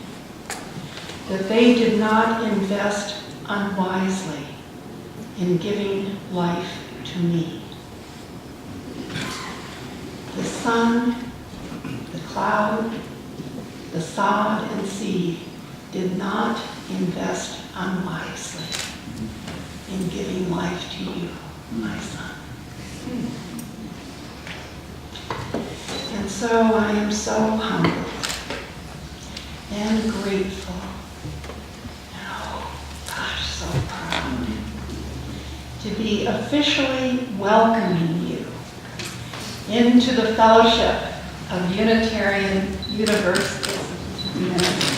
that they did not invest unwisely in giving life to me. The sun, the cloud, the sod and sea did not invest unwisely in giving life to you, my son. And so I am so humbled and grateful, and oh gosh, so proud to be officially welcoming you into the fellowship of Unitarian-Universalist ministry.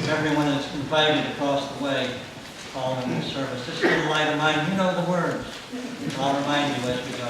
Everyone is invited across the way following the service. This little light of mine, you know the words. I'll remind you as we go.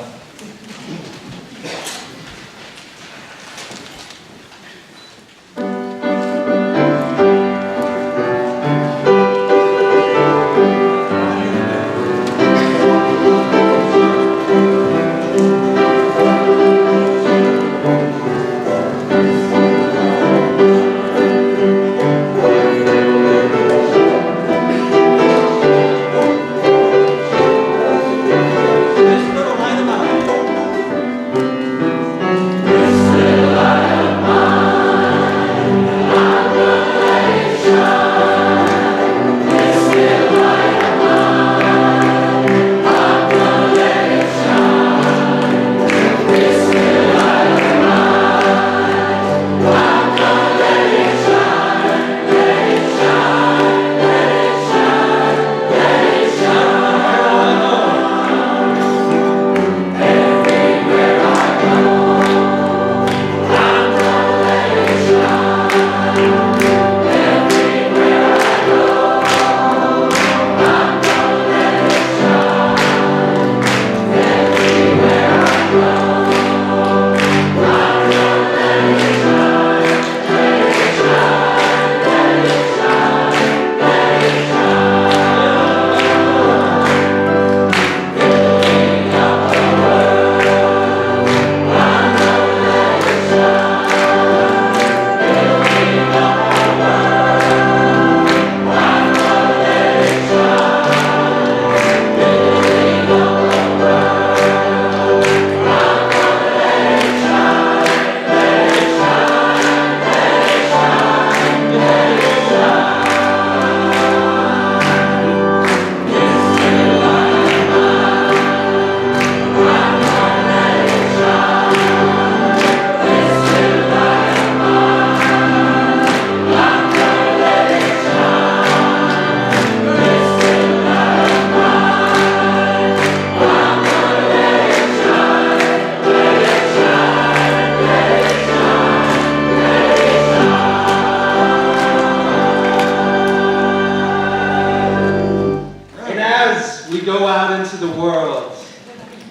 the world.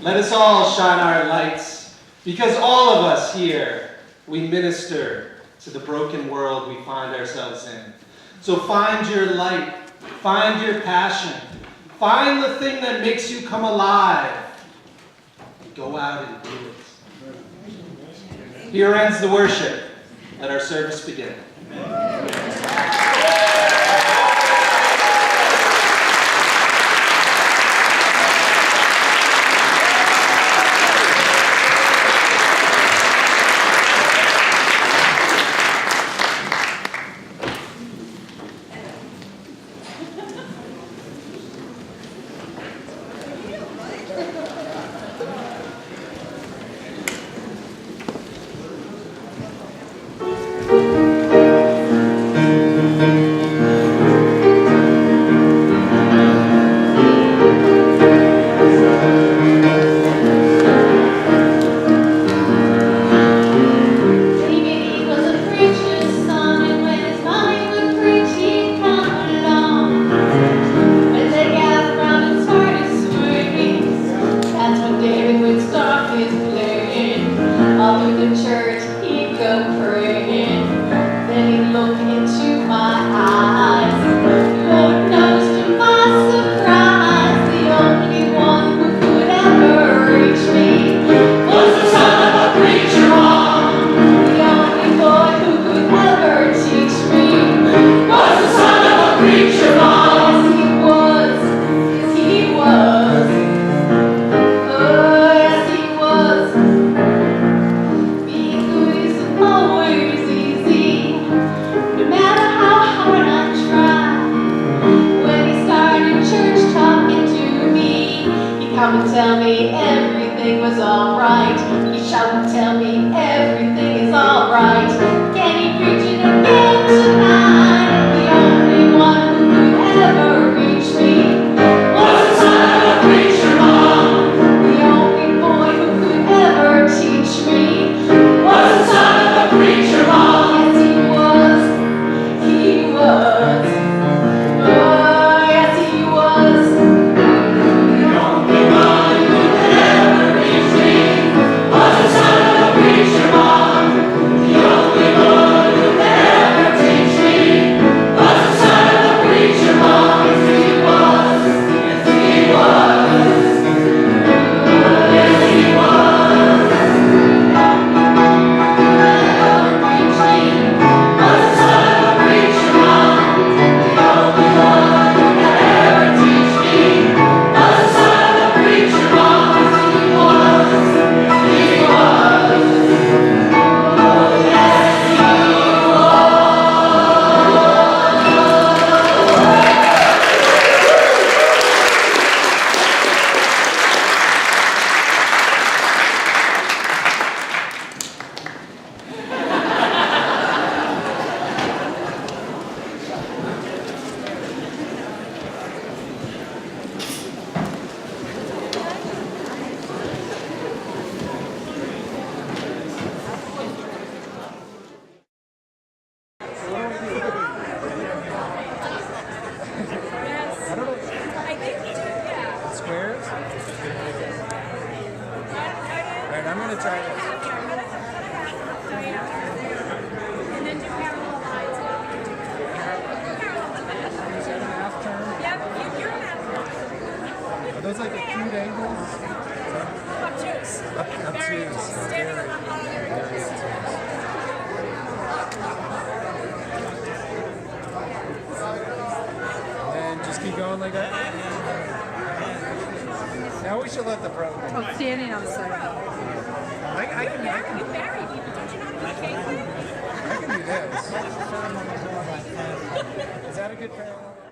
Let us all shine our lights, because all of us here, we minister to the broken world we find ourselves in. So find your light, find your passion, find the thing that makes you come alive. Go out and do it. Here ends the worship. Let our service begin. Now we should let the pro. Oh, standing on the side. I can do this. Is that a good parallel?